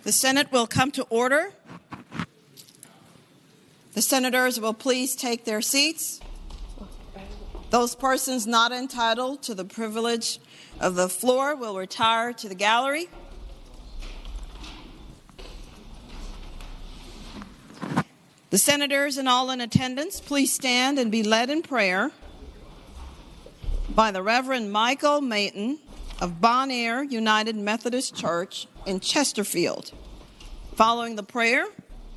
The Senate will come to order. The senators will please take their seats. Those persons not entitled to the privilege of the floor will retire to the gallery. The senators and all in attendance, please stand and be led in prayer by the Reverend Michael Mayton of Bon Air United Methodist Church in Chesterfield. Following the prayer,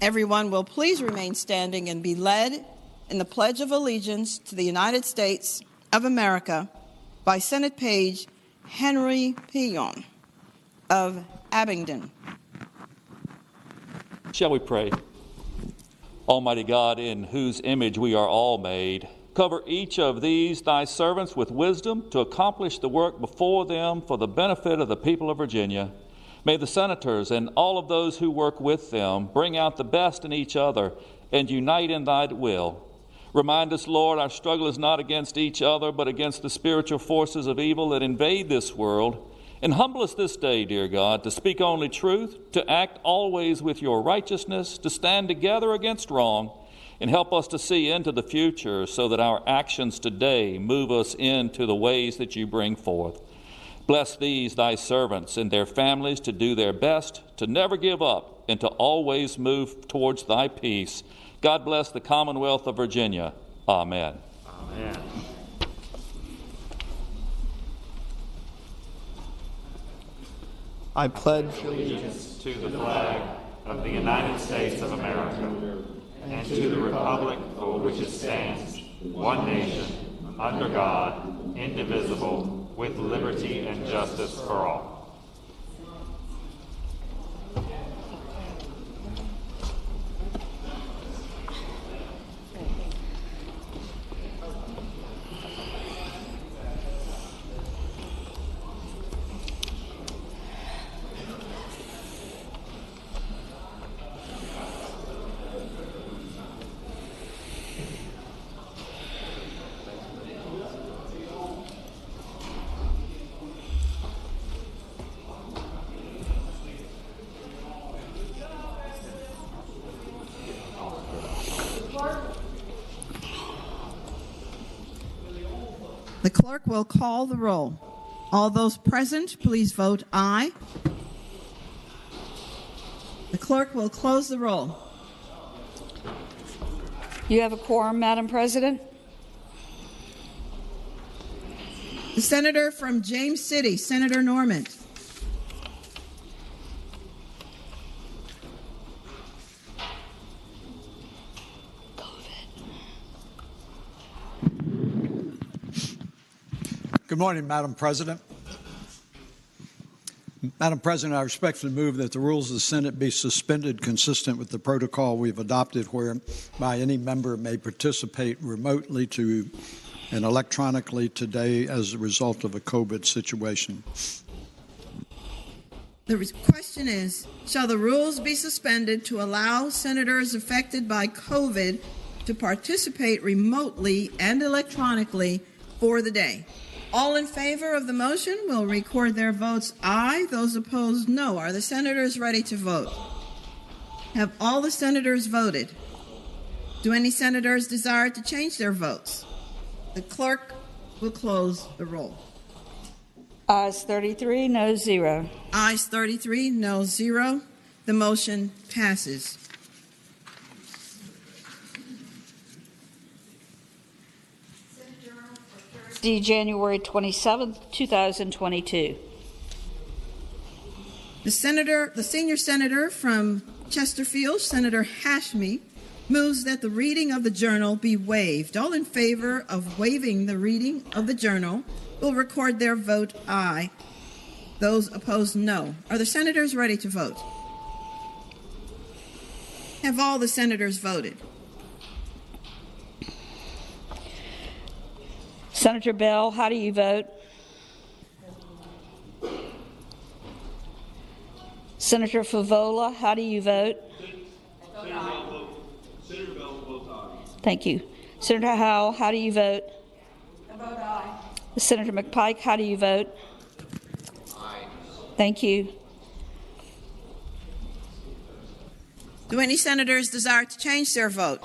everyone will please remain standing and be led in the Pledge of Allegiance to the United States of America by Senate Page Henry Pillon of Abingdon. Shall we pray? Almighty God, in whose image we are all made, cover each of these thy servants with wisdom to accomplish the work before them for the benefit of the people of Virginia. May the senators and all of those who work with them bring out the best in each other and unite in thy will. Remind us, Lord, our struggle is not against each other, but against the spiritual forces of evil that invade this world. And humble us this day, dear God, to speak only truth, to act always with your righteousness, to stand together against wrong, and help us to see into the future so that our actions today move us into the ways that you bring forth. Bless these, thy servants, and their families to do their best, to never give up, and to always move towards thy peace. God bless the Commonwealth of Virginia. Amen. Amen. I pledge allegiance to the flag of the United States of America and to the republic for which it stands, one nation, under God, indivisible, with liberty and justice for all. The clerk will call the roll. All those present, please vote aye. The clerk will close the roll. You have a quorum, Madam President. The senator from James City, Senator Norman. Good morning, Madam President. Madam President, I respectfully move that the rules of the Senate be suspended consistent with the protocol we've adopted whereby any member may participate remotely and electronically today as a result of a COVID situation. The question is, shall the rules be suspended to allow senators affected by COVID to participate remotely and electronically for the day? All in favor of the motion will record their votes aye. Those opposed, no. Are the senators ready to vote? Have all the senators voted? Do any senators desire to change their votes? The clerk will close the roll. Ayes 33, no 0. Ayes 33, no 0. The motion passes. January 27, 2022. The senior senator from Chesterfield, Senator Hashmi, moves that the reading of the journal be waived. All in favor of waiving the reading of the journal will record their vote aye. Those opposed, no. Are the senators ready to vote? Have all the senators voted? Senator Bell, how do you vote? Senator Favola, how do you vote? Senator Bell will vote aye. Thank you. Senator Howell, how do you vote? I vote aye. Senator McPike, how do you vote? Aye. Thank you. Do any senators desire to change their vote?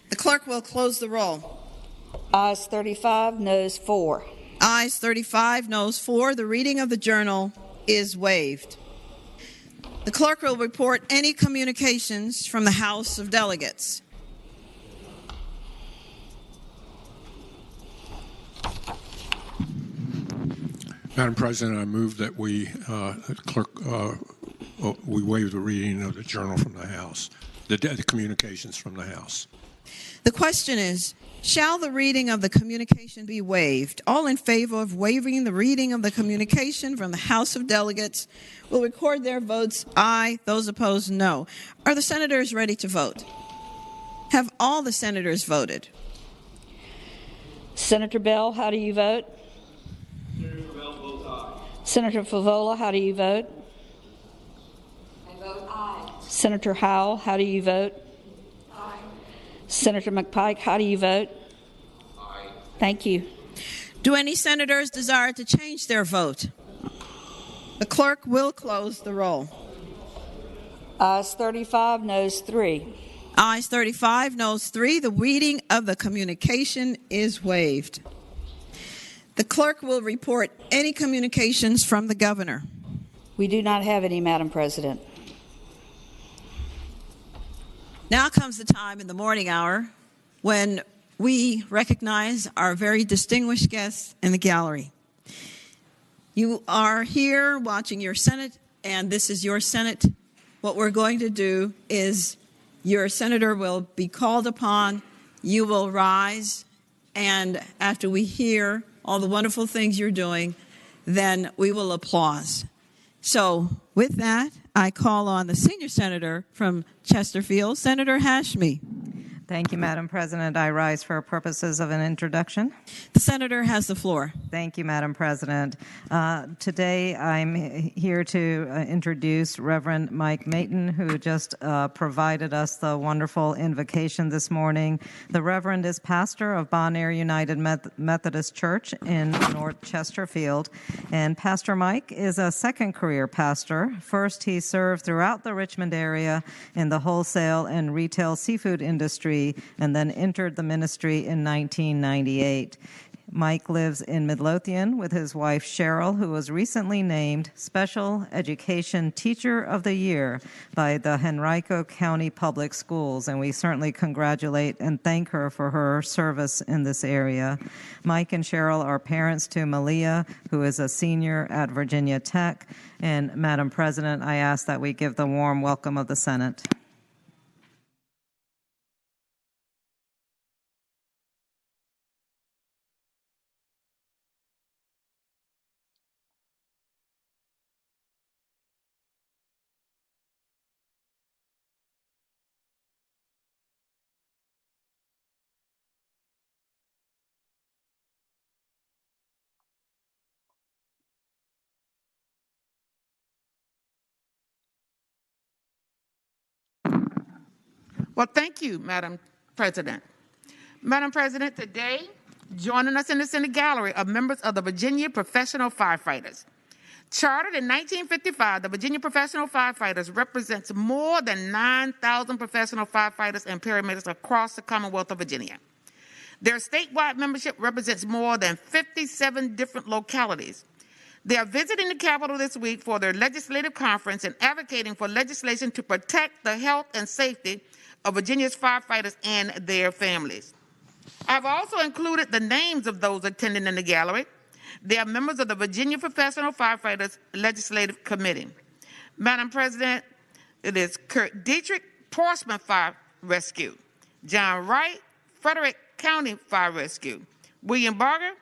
The clerk will close the roll. Ayes 35, noes 4. Ayes 35, noes 4. The reading of the journal is waived. The clerk will report any communications from the House of Delegates. Madam President, I move that we waive the reading of the journal from the House, the communications from the House. The question is, shall the reading of the communication be waived? All in favor of waiving the reading of the communication from the House of Delegates will record their votes aye. Those opposed, no. Are the senators ready to vote? Have all the senators voted? Senator Bell, how do you vote? Senator Bell votes aye. Senator Favola, how do you vote? I vote aye. Senator Howell, how do you vote? Aye. Senator McPike, how do you vote? Aye. Thank you. Do any senators desire to change their vote? The clerk will close the roll. Ayes 35, noes 3. Ayes 35, noes 3. The reading of the communication is waived. The clerk will report any communications from the governor. We do not have any, Madam President. Now comes the time in the morning hour when we recognize our very distinguished guests in the gallery. You are here watching your Senate, and this is your Senate. What we're going to do is your senator will be called upon, you will rise, and after we hear all the wonderful things you're doing, then we will applause. So with that, I call on the senior senator from Chesterfield, Senator Hashmi. Thank you, Madam President. I rise for purposes of an introduction. The senator has the floor. Thank you, Madam President. Today, I'm here to introduce Reverend Mike Mayton, who just provided us the wonderful invocation this morning. The Reverend is pastor of Bon Air United Methodist Church in North Chesterfield, and Pastor Mike is a second career pastor. First, he served throughout the Richmond area in the wholesale and retail seafood industry, and then entered the ministry in 1998. Mike lives in Midlothian with his wife Cheryl, who was recently named Special Education Teacher of the Year by the Henrico County Public Schools, and we certainly congratulate and thank her for her service in this area. Mike and Cheryl are parents to Malia, who is a senior at Virginia Tech, and Madam President, I ask that we give the warm welcome of the Senate. Well, thank you, Madam President. Madam President, today, joining us in the Senate gallery are members of the Virginia Professional Firefighters. Chartered in 1955, the Virginia Professional Firefighters represents more than 9,000 professional firefighters and paramedics across the Commonwealth of Virginia. Their statewide membership represents more than 57 different localities. They are visiting the Capitol this week for their legislative conference and advocating for legislation to protect the health and safety of Virginia's firefighters and their families. I've also included the names of those attending in the gallery. They are members of the Virginia Professional Firefighters Legislative Committee. Madam President, it is Kurt Dietrich, Portsmouth Fire Rescue; John Wright, Frederick County Fire Rescue; William Barger,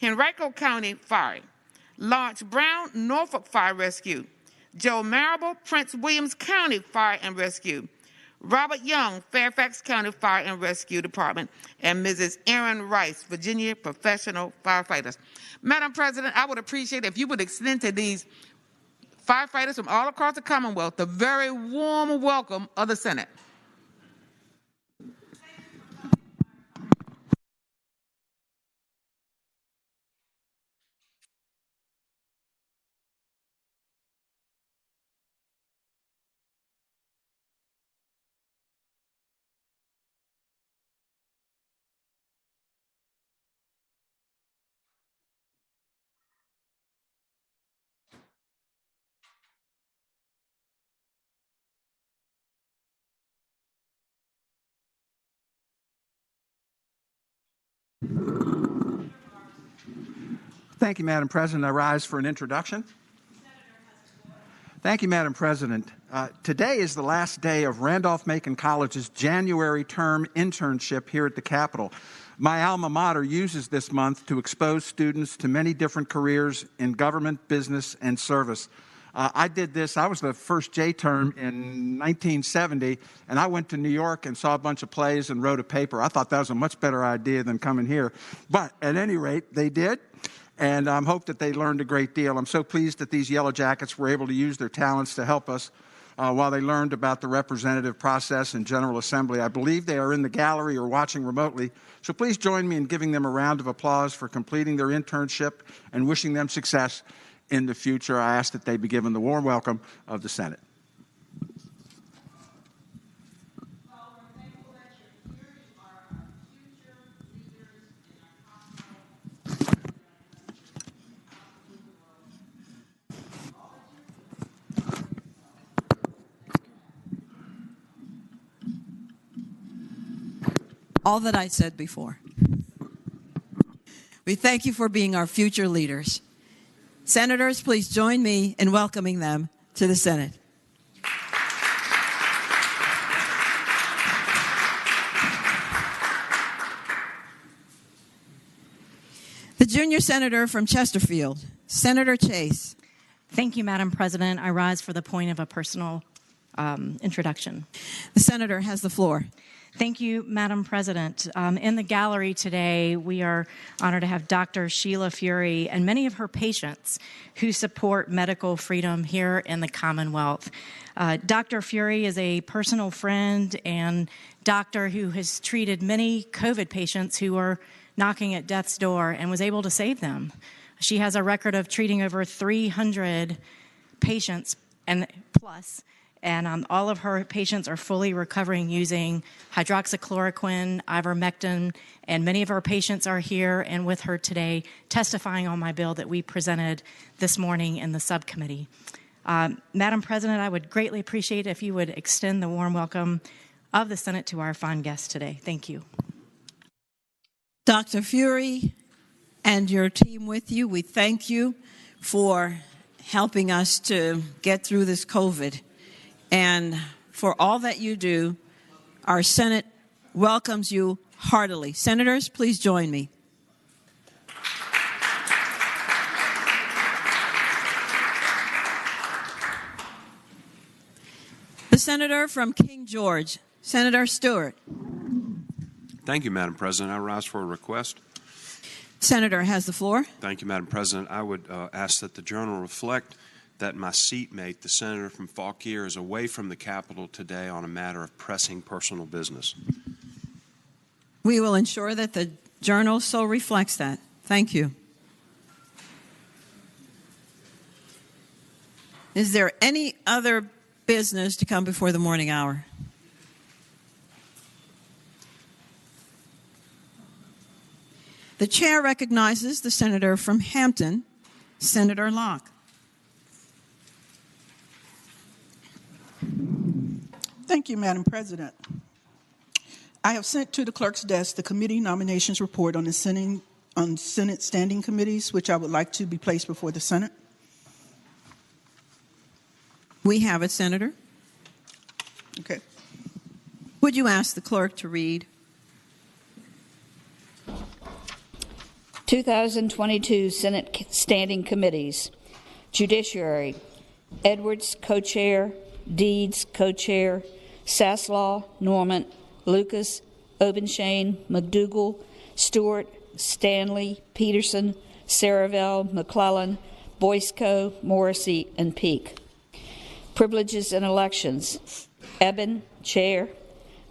Henrico County Fire; Lawrence Brown, Norfolk Fire Rescue; Joe Marable, Prince Williams County Fire and Rescue; Robert Young, Fairfax County Fire and Rescue Department; and Mrs. Erin Rice, Virginia Professional Firefighters. Madam President, I would appreciate if you would extend to these firefighters from all across the Commonwealth the very warm welcome of the Senate. Thank you, Madam President. I rise for an introduction. Thank you, Madam President. Today is the last day of Randolph-Macon College's January term internship here at the Capitol. My alma mater uses this month to expose students to many different careers in government, business, and service. I did this. I was the first J term in 1970, and I went to New York and saw a bunch of plays and wrote a paper. I thought that was a much better idea than coming here. But at any rate, they did. And I hope that they learned a great deal. I'm so pleased that these Yellow Jackets were able to use their talents to help us while they learned about the representative process in General Assembly. I believe they are in the gallery or watching remotely. So please join me in giving them a round of applause for completing their internship and wishing them success in the future. I ask that they be given the warm welcome of the Senate. All that I said before. We thank you for being our future leaders. Senators, please join me in welcoming them to the Senate. The junior senator from Chesterfield, Senator Chase. Thank you, Madam President. I rise for the point of a personal introduction. The senator has the floor. Thank you, Madam President. In the gallery today, we are honored to have Dr. Sheila Fury and many of her patients who support medical freedom here in the Commonwealth. Dr. Fury is a personal friend and doctor who has treated many COVID patients who were knocking at death's door and was able to save them. She has a record of treating over 300 patients and plus. And all of her patients are fully recovering using hydroxychloroquine, ivermectin, and many of her patients are here and with her today testifying on my bill that we presented this morning in the subcommittee. Madam President, I would greatly appreciate if you would extend the warm welcome of the Senate to our fine guest today. Thank you. Dr. Fury and your team with you, we thank you for helping us to get through this COVID. And for all that you do, our Senate welcomes you heartily. Senators, please join me. The senator from King George, Senator Stewart. Thank you, Madam President. I rise for a request. Senator has the floor. Thank you, Madam President. I would ask that the Journal reflect that my seatmate, the senator from Fauquier, is away from the Capitol today on a matter of pressing personal business. We will ensure that the Journal so reflects that. Thank you. Is there any other business to come before the morning hour? The chair recognizes the senator from Hampton, Senator Locke. Thank you, Madam President. I have sent to the clerk's desk the committee nominations report on the Senate standing committees, which I would like to be placed before the Senate. We have it, Senator. Okay. Would you ask the clerk to read? 2022 Senate Standing Committees. Judiciary, Edwards, co-chair. Deeds, co-chair. Saslaw, Norman, Lucas, Obenshain, McDougall, Stewart, Stanley, Peterson, Saravell, McClellan, Boysko, Morrissey, and Peake. Privileges and elections. Eben, chair.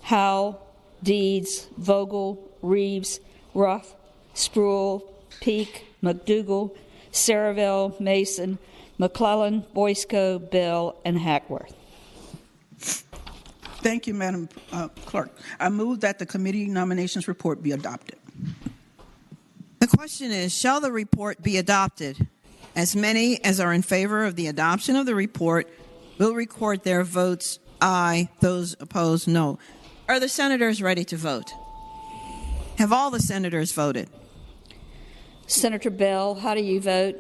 Howell, Deeds, Vogel, Reeves, Ruff, Spruill, Peake, McDougall, Saravell, Mason, McClellan, Boysko, Bell, and Hackworth. Thank you, Madam Clerk. I move that the committee nominations report be adopted. The question is, shall the report be adopted? As many as are in favor of the adoption of the report will record their votes aye. Those opposed, no. Are the senators ready to vote? Have all the senators voted? Senator Bell, how do you vote?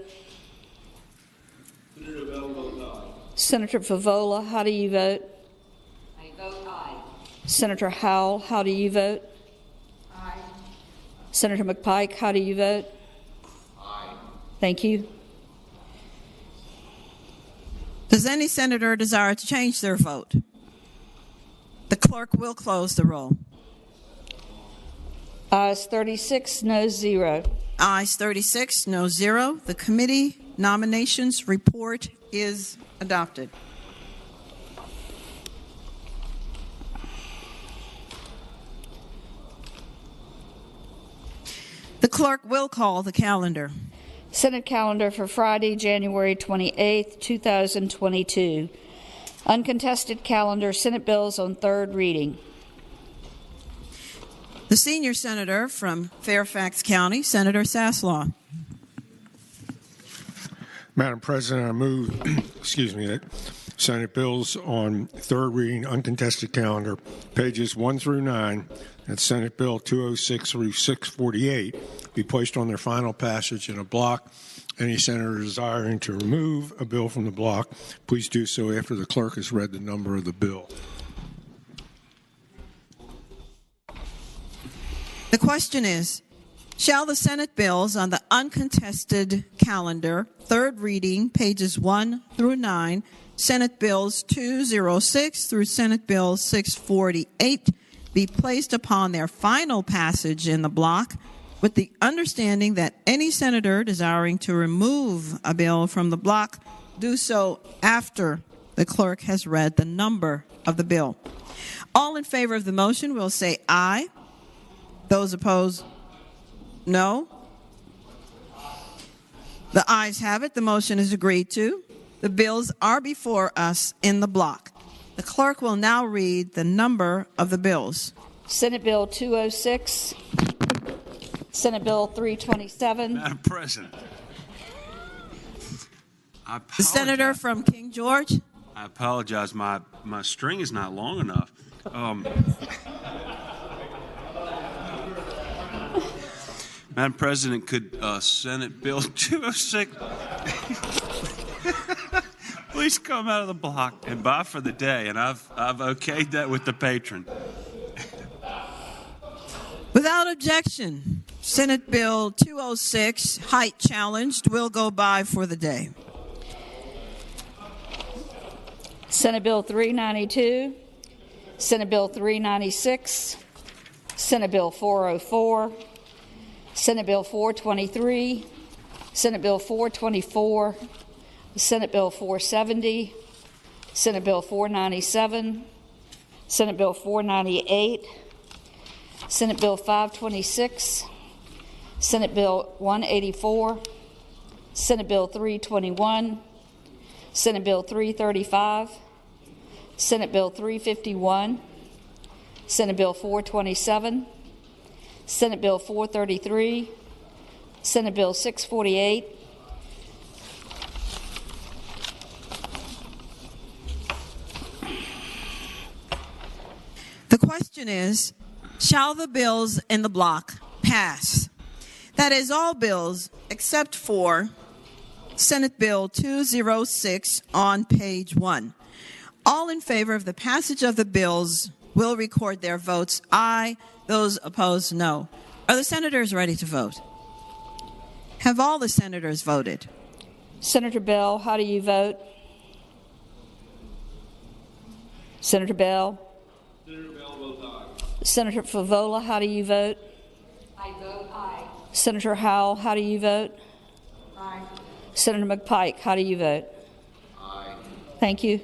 Senator Bell votes aye. Senator Favola, how do you vote? I vote aye. Senator Howell, how do you vote? Aye. Senator McPike, how do you vote? Aye. Thank you. Does any senator desire to change their vote? The clerk will close the roll. Ayes 36, noes 0. Ayes 36, no 0. The committee nominations report is adopted. The clerk will call the calendar. Senate calendar for Friday, January 28, 2022. Uncontested calendar, Senate bills on third reading. The senior senator from Fairfax County, Senator Saslaw. Madam President, I move, that Senate bills on third reading uncontested calendar, pages 1 through 9, and Senate Bill 206 through 648 be placed on their final passage in a block. Any senator desiring to remove a bill from the block, please do so after the clerk has read the number of the bill. The question is, shall the Senate bills on the uncontested calendar, third reading, pages 1 through 9, Senate Bills 206 through Senate Bill 648, be placed upon their final passage in the block, with the understanding that any senator desiring to remove a bill from the block do so after the clerk has read the number of the bill? All in favor of the motion will say aye. Those opposed, no. The ayes have it. The motion is agreed to. The bills are before us in the block. The clerk will now read the number of the bills. Senate Bill 206, Senate Bill 327. Madam President, I apologize. The senator from King George. I apologize. My string is not long enough. Madam President, could Senate Bill 206 please come out of the block and bye for the day? And I've okayed that with the patron. Without objection, Senate Bill 206, height challenged, will go by for the day. Senate Bill 392, Senate Bill 396, Senate Bill 404, Senate Bill 423, Senate Bill 424, Senate Bill 470, Senate Bill 497, Senate Bill 498, Senate Bill 526, Senate Bill 184, Senate Bill 321, Senate Bill 335, Senate Bill 351, Senate Bill 427, Senate Bill 433, Senate Bill 648, The question is, shall the bills in the block pass? That is, all bills except for Senate Bill 206 on page 1. All in favor of the passage of the bills will record their votes aye. Those opposed, no. Are the senators ready to vote? Have all the senators voted? Senator Bell, how do you vote? Senator Bell? Senator Bell votes aye. Senator Favola, how do you vote? I vote aye. Senator Howell, how do you vote? Aye. Senator McPike, how do you vote? Aye. Thank you.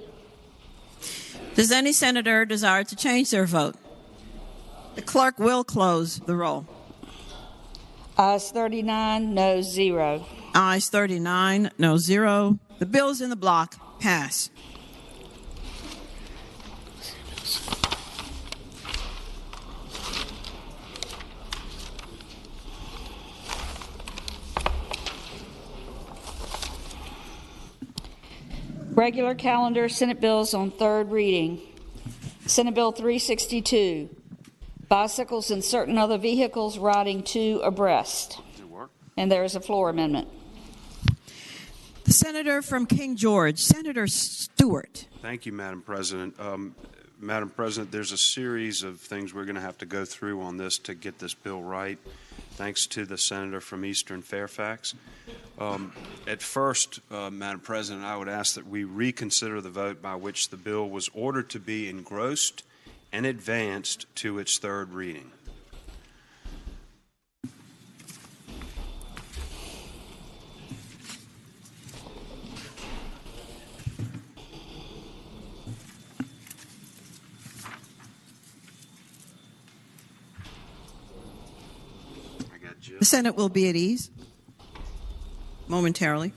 Does any senator desire to change their vote? The clerk will close the roll. Ayes 39, noes 0. Ayes 39, no 0. The bills in the block pass. Regular calendar, Senate bills on third reading. Senate Bill 362, bicycles and certain other vehicles riding two abreast. Does it work? And there is a floor amendment. The senator from King George, Senator Stewart. Thank you, Madam President. Madam President, there's a series of things we're going to have to go through on this to get this bill right. Thanks to the senator from Eastern Fairfax. At first, Madam President, I would ask that we reconsider the vote by which the bill was ordered to be engrossed and advanced to its third reading. The Senate will be at ease momentarily.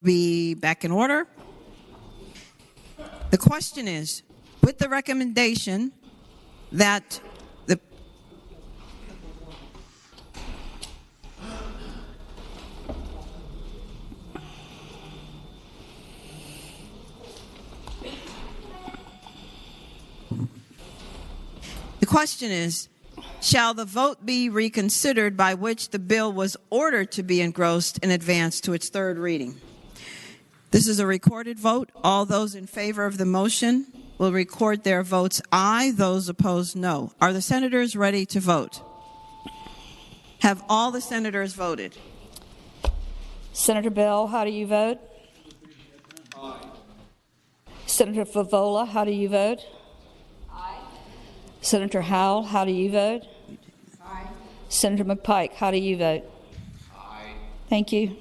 Be back in order. The question is, with the recommendation that the question is, shall the vote be reconsidered by which the bill was ordered to be engrossed and advanced to its third reading? This is a recorded vote. All those in favor of the motion will record their votes aye. Those opposed, no. Are the senators ready to vote? Have all the senators voted? Senator Bell, how do you vote? Aye. Senator Favola, how do you vote? Aye. Senator Howell, how do you vote? Aye. Senator McPike, how do you vote? Aye. Thank you.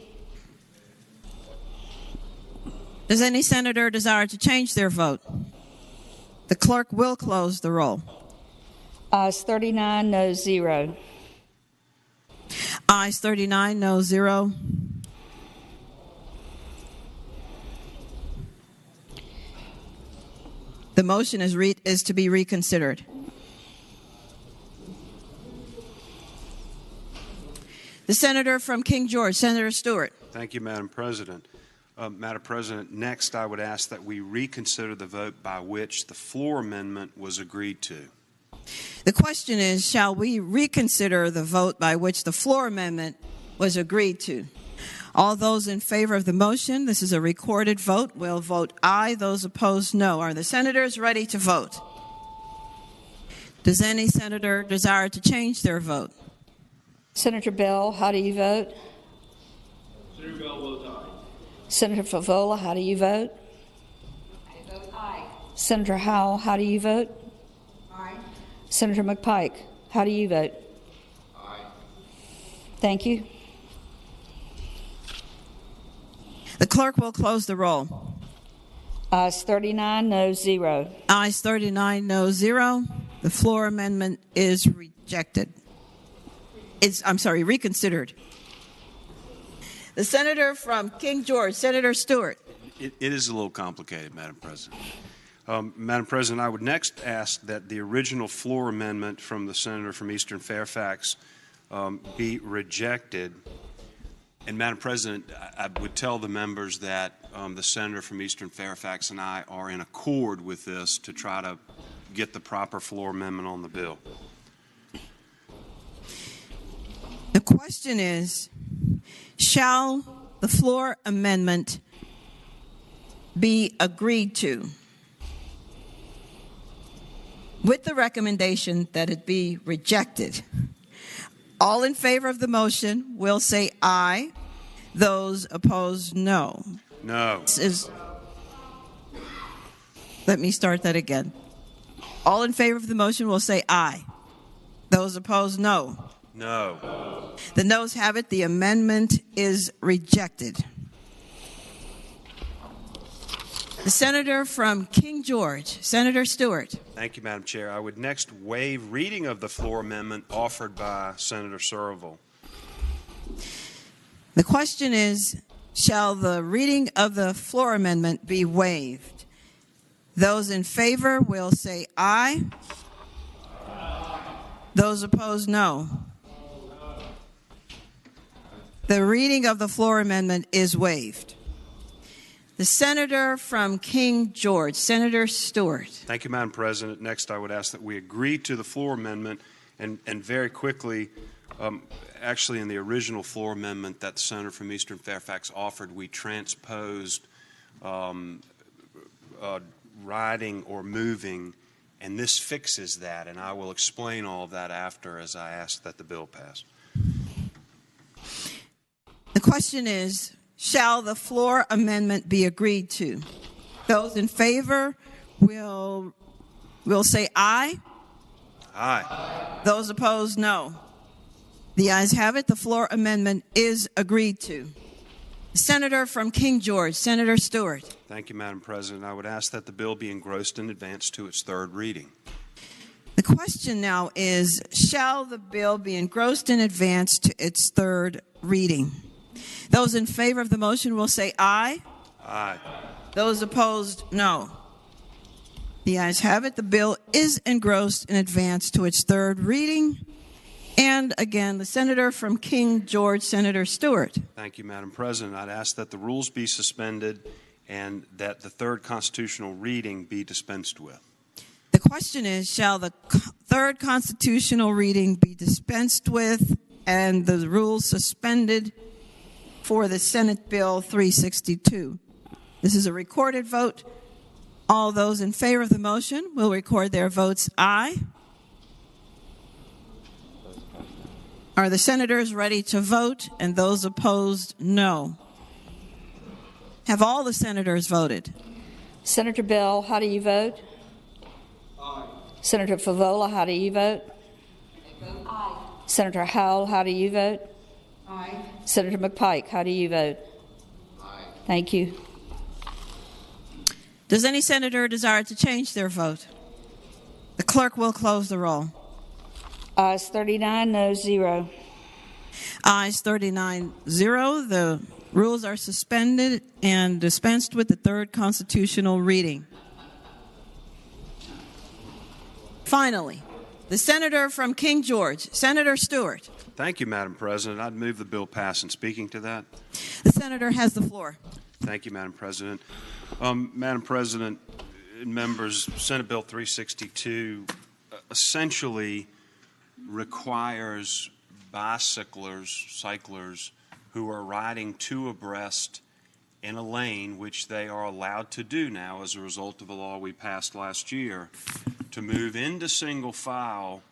Does any senator desire to change their vote? The clerk will close the roll. Ayes 39, noes 0. Ayes 39, no 0. The motion is to be reconsidered. The senator from King George, Senator Stewart. Thank you, Madam President. Madam President, next I would ask that we reconsider the vote by which the floor amendment was agreed to. The question is, shall we reconsider the vote by which the floor amendment was agreed to? All those in favor of the motion, this is a recorded vote, will vote aye. Those opposed, no. Are the senators ready to vote? Does any senator desire to change their vote? Senator Bell, how do you vote? Senator Bell votes aye. Senator Favola, how do you vote? I vote aye. Senator Howell, how do you vote? Aye. Senator McPike, how do you vote? Aye. Thank you. The clerk will close the roll. Ayes 39, noes 0. Ayes 39, no 0. The floor amendment is rejected. Reconsidered. The senator from King George, Senator Stewart. It is a little complicated, Madam President. Madam President, I would next ask that the original floor amendment from the senator from Eastern Fairfax be rejected. And Madam President, I would tell the members that the senator from Eastern Fairfax and I are in accord with this to try to get the proper floor amendment on the bill. The question is, shall the floor amendment be agreed to with the recommendation that it be rejected? All in favor of the motion will say aye. Those opposed, no. No. Let me start that again. All in favor of the motion will say aye. Those opposed, no. No. The noes have it. The amendment is rejected. The senator from King George, Senator Stewart. Thank you, Madam Chair. I would next waive reading of the floor amendment offered by Senator Searle. The question is, shall the reading of the floor amendment be waived? Those in favor will say aye. Those opposed, no. The reading of the floor amendment is waived. The senator from King George, Senator Stewart. Thank you, Madam President. Next, I would ask that we agree to the floor amendment and very quickly, actually in the original floor amendment that the senator from Eastern Fairfax offered, we transposed riding or moving, and this fixes that, and I will explain all of that after as I ask that the bill pass. The question is, shall the floor amendment be agreed to? Those in favor will say aye. Aye. Those opposed, no. The ayes have it. The floor amendment is agreed to. The senator from King George, Senator Stewart. Thank you, Madam President. I would ask that the bill be engrossed in advance to its third reading. The question now is, shall the bill be engrossed in advance to its third reading? Those in favor of the motion will say aye. Aye. Those opposed, no. The ayes have it. The bill is engrossed in advance to its third reading. And again, the senator from King George, Senator Stewart. Thank you, Madam President. I'd ask that the rules be suspended and that the third constitutional reading be dispensed with. The question is, shall the third constitutional reading be dispensed with and the rules suspended for the Senate Bill 362? This is a recorded vote. All those in favor of the motion will record their votes aye. Are the senators ready to vote? And those opposed, no. Have all the senators voted? Senator Bell, how do you vote? Aye. Senator Favola, how do you vote? Aye. Senator Howell, how do you vote? Aye. Senator McPike, how do you vote? Aye. Thank you. Does any senator desire to change their vote? The clerk will close the roll. Ayes 39, no 0. Ayes 39-0. The rules are suspended and dispensed with the third constitutional reading. Finally, the senator from King George, Senator Stewart. Thank you, Madam President. I'd move the bill pass. And speaking to that, the senator has the floor. Thank you, Madam President. Madam President, members, Senate Bill 362 essentially requires cyclers who are riding two abreast in a lane, which they are allowed to do now as a result of a law we passed last year, to move into single file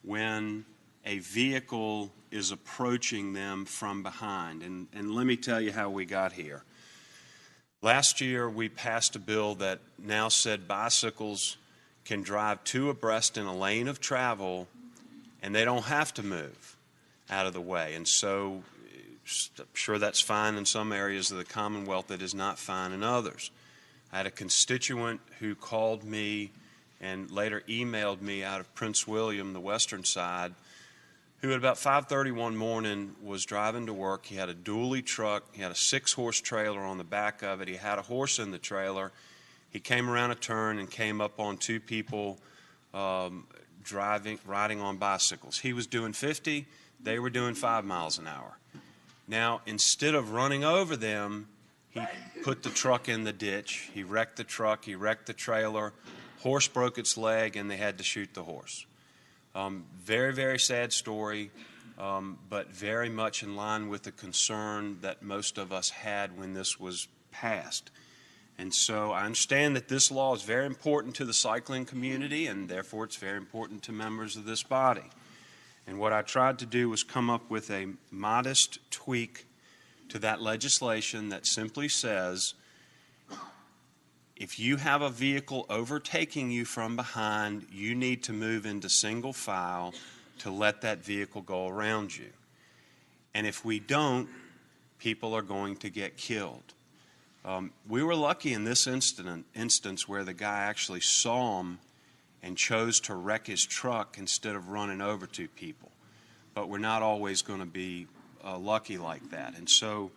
when a vehicle is approaching them from behind. And let me tell you how we got here. Last year, we passed a bill that now said bicycles can drive two abreast in a lane of travel, and they don't have to move out of the way. And so I'm sure that's fine in some areas of the Commonwealth. It is not fine in others. I had a constituent who called me and later emailed me out of Prince William, the western side, who at about 5:30 one morning was driving to work. He had a dually truck. He had a 6-horse trailer on the back of it. He had a horse in the trailer. He came around a turn and came up on two people riding on bicycles. He was doing 50. They were doing 5 miles an hour. Now, instead of running over them, he put the truck in the ditch. He wrecked the truck. He wrecked the trailer. Horse broke its leg, and they had to shoot the horse. Very, very sad story, but very much in line with the concern that most of us had when this was passed. And so I understand that this law is very important to the cycling community, and therefore it's very important to members of this body. And what I tried to do was come up with a modest tweak to that legislation that simply says, if you have a vehicle overtaking you from behind, you need to move into single file to let that vehicle go around you. And if we don't, people are going to get killed. We were lucky in this instance where the guy actually saw him and chose to wreck his truck instead of running over two people. But we're not always going to be lucky like that. And so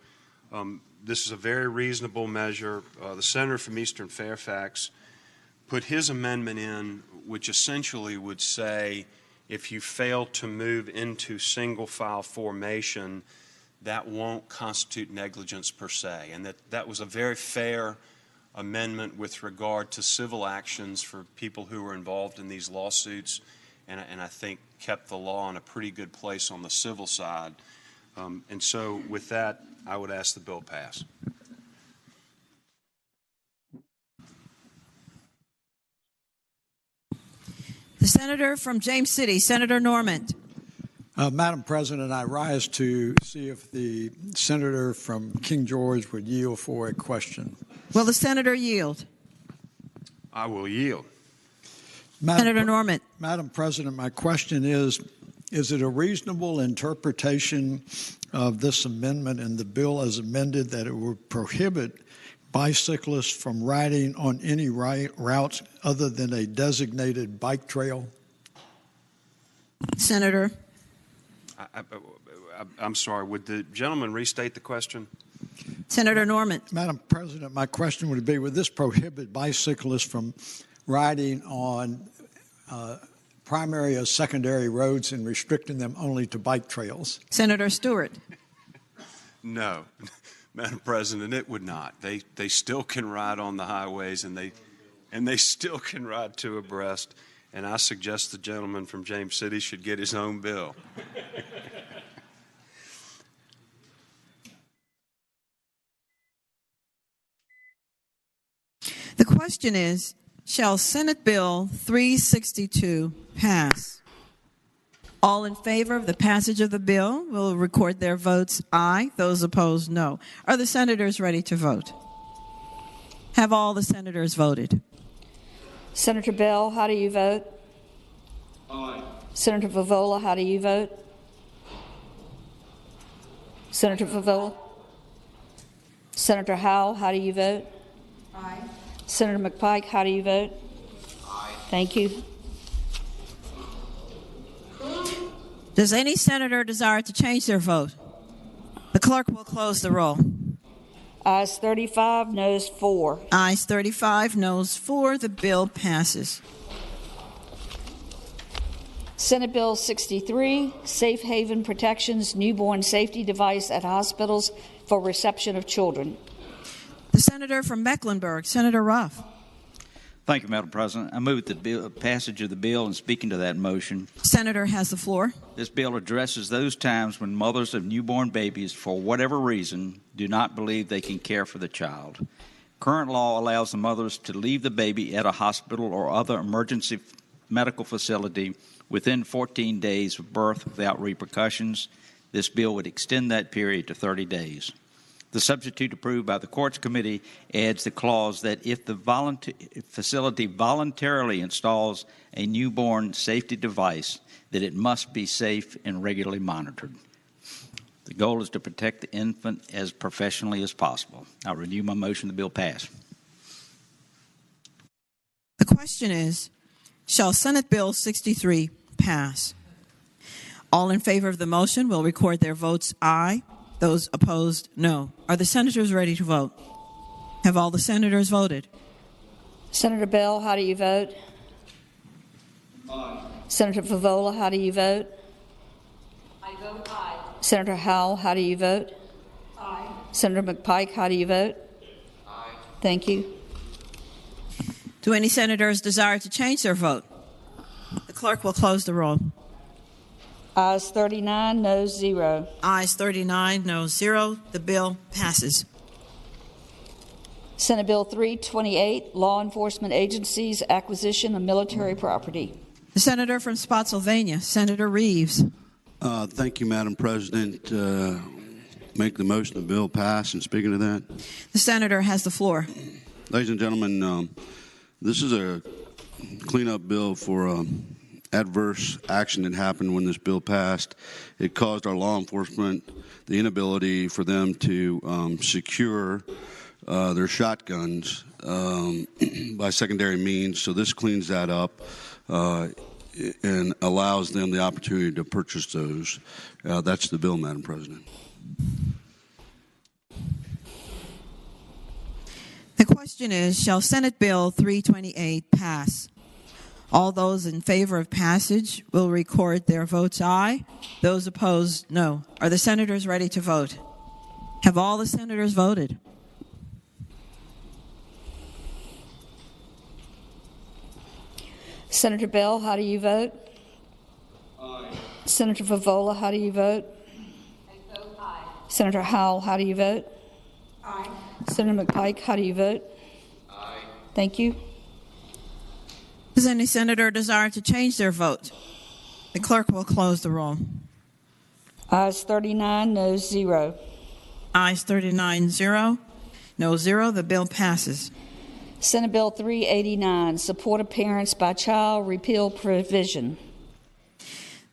this is a very reasonable measure. The senator from Eastern Fairfax put his amendment in, which essentially would say if you fail to move into single file formation, that won't constitute negligence per se. And that was a very fair amendment with regard to civil actions for people who were involved in these lawsuits, and I think kept the law in a pretty good place on the civil side. And so with that, I would ask the bill pass. The senator from James City, Senator Norman. Madam President, I rise to see if the senator from King George would yield for a question. Will the senator yield? I will yield. Senator Norman. Madam President, my question is it a reasonable interpretation of this amendment in the bill as amended that it would prohibit bicyclists from riding on any routes other than a designated bike trail? Senator. I'm sorry, would the gentleman restate the question? Senator Norman. Madam President, my question would be, would this prohibit bicyclists from riding on primary or secondary roads and restricting them only to bike trails? Senator Stewart. No, Madam President, it would not. They still can ride on the highways, and they still can ride two abreast. And I suggest the gentleman from James City should get his own bill. The question is, shall Senate Bill 362 pass? All in favor of the passage of the bill will record their votes aye. Those opposed, no. Are the senators ready to vote? Have all the senators voted? Senator Bell, how do you vote? Aye. Senator Favola, how do you vote? Senator Favola? Senator Howell, how do you vote? Aye. Senator McPike, how do you vote? Aye. Thank you. Does any senator desire to change their vote? The clerk will close the roll. Ayes 35, noes 4. Ayes 35, noes 4. The bill passes. Senate Bill 63, Safe Haven Protections Newborn Safety Device at Hospitals for Reception of Children. The senator from Mecklenburg, Senator Ruff. Thank you, Madam President. I move the passage of the bill and speaking to that motion. Senator has the floor. This bill addresses those times when mothers of newborn babies, for whatever reason, do not believe they can care for the child. Current law allows the mothers to leave the baby at a hospital or other emergency medical facility within 14 days of birth without repercussions. This bill would extend that period to 30 days. The substitute approved by the Courts Committee adds the clause that if the facility voluntarily installs a newborn safety device, that it must be safe and regularly monitored. The goal is to protect the infant as professionally as possible. I'll renew my motion the bill pass. The question is, shall Senate Bill 63 pass? All in favor of the motion will record their votes aye. Those opposed, no. Are the senators ready to vote? Have all the senators voted? Senator Bell, how do you vote? Aye. Senator Favola, how do you vote? I vote aye. Senator Howell, how do you vote? Aye. Senator McPike, how do you vote? Aye. Thank you. Do any senators desire to change their vote? The clerk will close the roll. Ayes 39, noes 0. Ayes 39, noes 0. The bill passes. Senate Bill 328, Law Enforcement Agencies Acquisition of Military Property. The senator from Spotsylvania, Senator Reeves. Thank you, Madam President. Make the motion the bill pass. And speaking of that, The senator has the floor. ladies and gentlemen, this is a cleanup bill for adverse action that happened when this bill passed. It caused our law enforcement the inability for them to secure their shotguns by secondary means. So this cleans that up and allows them the opportunity to purchase those. That's the bill, Madam President. The question is, shall Senate Bill 328 pass? All those in favor of passage will record their votes aye. Those opposed, no. Are the senators ready to vote? Have all the senators voted? Senator Bell, how do you vote? Aye. Senator Favola, how do you vote? I vote aye. Senator Howell, how do you vote? Aye. Senator McPike, how do you vote? Aye. Thank you. Does any senator desire to change their vote? The clerk will close the roll. Ayes 39, noes 0. Ayes 39, 0. No 0. The bill passes. Senate Bill 389, support of parents by child repeal provision.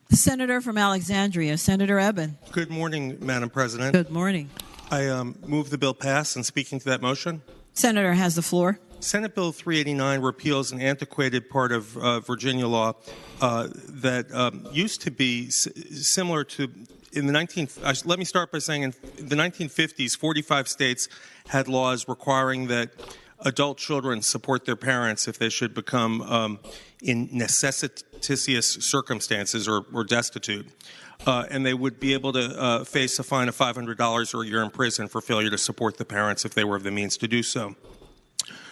The senator from Alexandria, Senator Eben. Good morning, Madam President. Good morning. I move the bill pass, and speaking to that motion. Senator has the floor. Senate Bill 389 repeals an antiquated part of Virginia law that used to be similar to in the let me start by saying in the 1950s, 45 states had laws requiring that adult children support their parents if they should become in necessitous circumstances or destitute. And they would be able to face a fine of $500 or a year in prison for failure to support the parents if they were of the means to do so.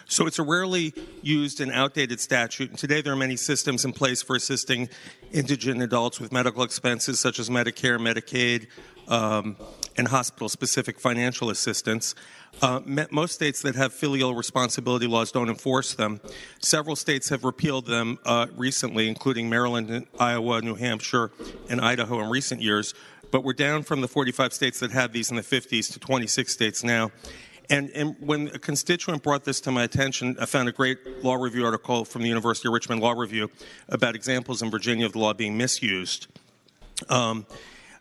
So it's a rarely used and outdated statute, and today there are many systems in place for assisting indigent adults with medical expenses such as Medicare, Medicaid, and hospital-specific financial assistance. Most states that have filial responsibility laws don't enforce them. Several states have repealed them recently, including Maryland, Iowa, New Hampshire, and Idaho in recent years, but we're down from the 45 states that had these in the 50s to 26 states now. And when a constituent brought this to my attention, I found a great law review article from the University of Richmond Law Review about examples in Virginia of the law being misused. And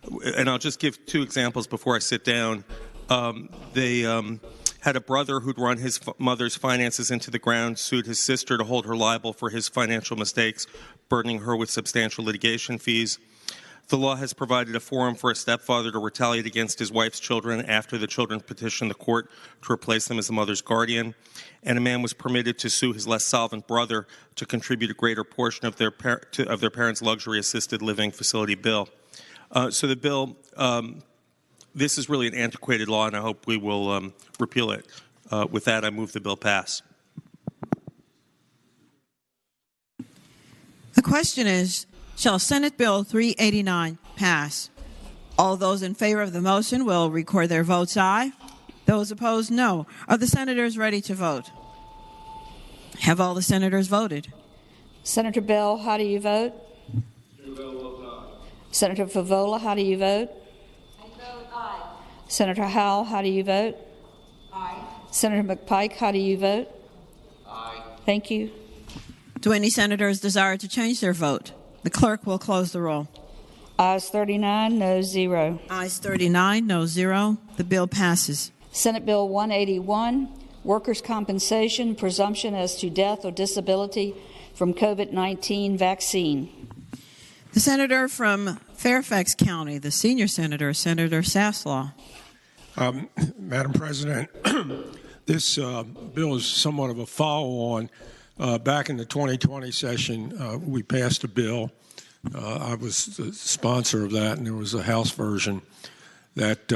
I'll just give two examples before I sit down. They had a brother who'd run his mother's finances into the ground, sued his sister to hold her liable for his financial mistakes, burdening her with substantial litigation fees. The law has provided a forum for a stepfather to retaliate against his wife's children after the children petitioned the court to replace them as the mother's guardian. And a man was permitted to sue his less solvent brother to contribute a greater portion of their parents' luxury assisted living facility bill. So the bill, this is really an antiquated law, and I hope we will repeal it. With that, I move the bill pass. The question is, shall Senate Bill 389 pass? All those in favor of the motion will record their votes aye. Those opposed, no. Are the senators ready to vote? Have all the senators voted? Senator Bell, how do you vote? Senator Favola, how do you vote? I vote aye. Senator Howell, how do you vote? Aye. Senator McPike, how do you vote? Aye. Thank you. Do any senators desire to change their vote? The clerk will close the roll. Ayes 39, noes 0. Ayes 39, no 0. The bill passes. Senate Bill 181, workers' compensation, presumption as to death or disability from COVID-19 vaccine. The senator from Fairfax County, the senior senator, Senator Saslaw. Madam President, this bill is somewhat of a follow-on. Back in the 2020 session, we passed a bill. I was the sponsor of that, and there was a House version that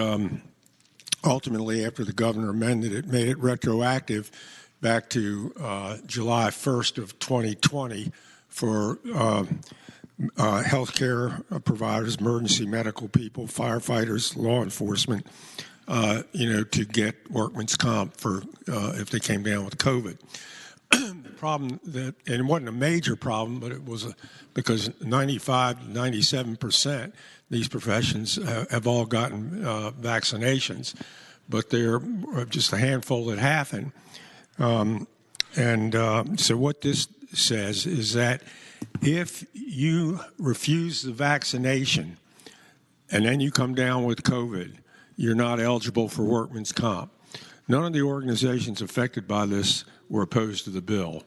ultimately, after the governor amended it, made it retroactive back to July 1st of 2020 for health care providers, emergency medical people, firefighters, law enforcement, to get workman's comp for if they came down with COVID. The problem and it wasn't a major problem, but it was because 95 to 97% these professions have all gotten vaccinations, but there are just a handful that haven't. So what this says is that if you refuse the vaccination and then you come down with COVID, you're not eligible for workman's comp. None of the organizations affected by this were opposed to the bill.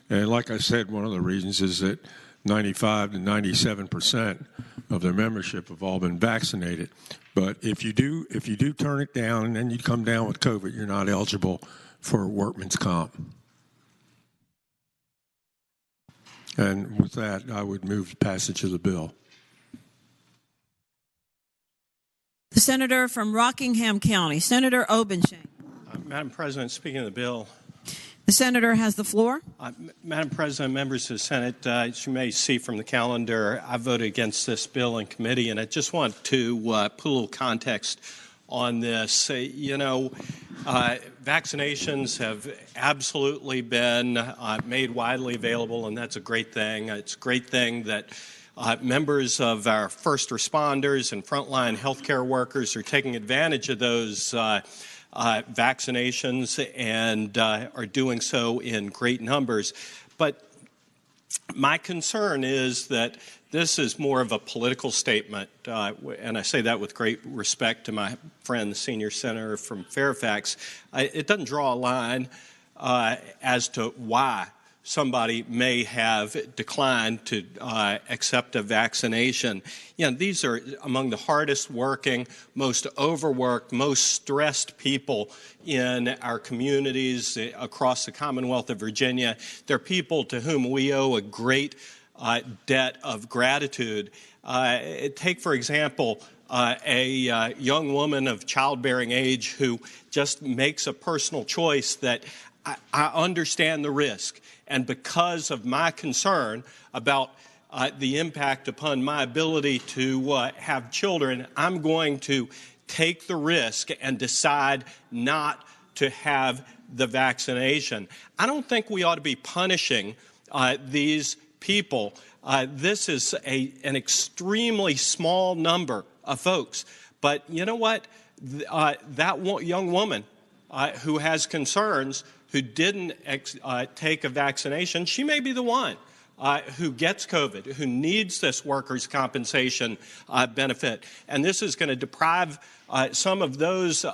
And like I said, one of the reasons is that 95 to 97% of their membership have all been vaccinated. But if you do turn it down and then you come down with COVID, you're not eligible for workman's comp. And with that, I would move the passage of the bill. The senator from Rockingham County, Senator Obenshain. Madam President, speaking of the bill. The senator has the floor. Madam President, members of the Senate, as you may see from the calendar, I voted against this bill in committee, and I just want to put a little context on this. Vaccinations have absolutely been made widely available, and that's a great thing. It's a great thing that members of our first responders and frontline healthcare workers are taking advantage of those vaccinations and are doing so in great numbers. But my concern is that this is more of a political statement, and I say that with great respect to my friend, the senior senator from Fairfax. It doesn't draw a line as to why somebody may have declined to accept a vaccination. These are among the hardest working, most overworked, most stressed people in our communities across the Commonwealth of Virginia. They're people to whom we owe a great debt of gratitude. Take, for example, a young woman of childbearing age who just makes a personal choice that I understand the risk. And because of my concern about the impact upon my ability to have children, I'm going to take the risk and decide not to have the vaccination. I don't think we ought to be punishing these people. This is an extremely small number of folks. But you know what? That young woman who has concerns, who didn't take a vaccination, she may be the one who gets COVID, who needs this workers' compensation benefit. And this is going to deprive some of those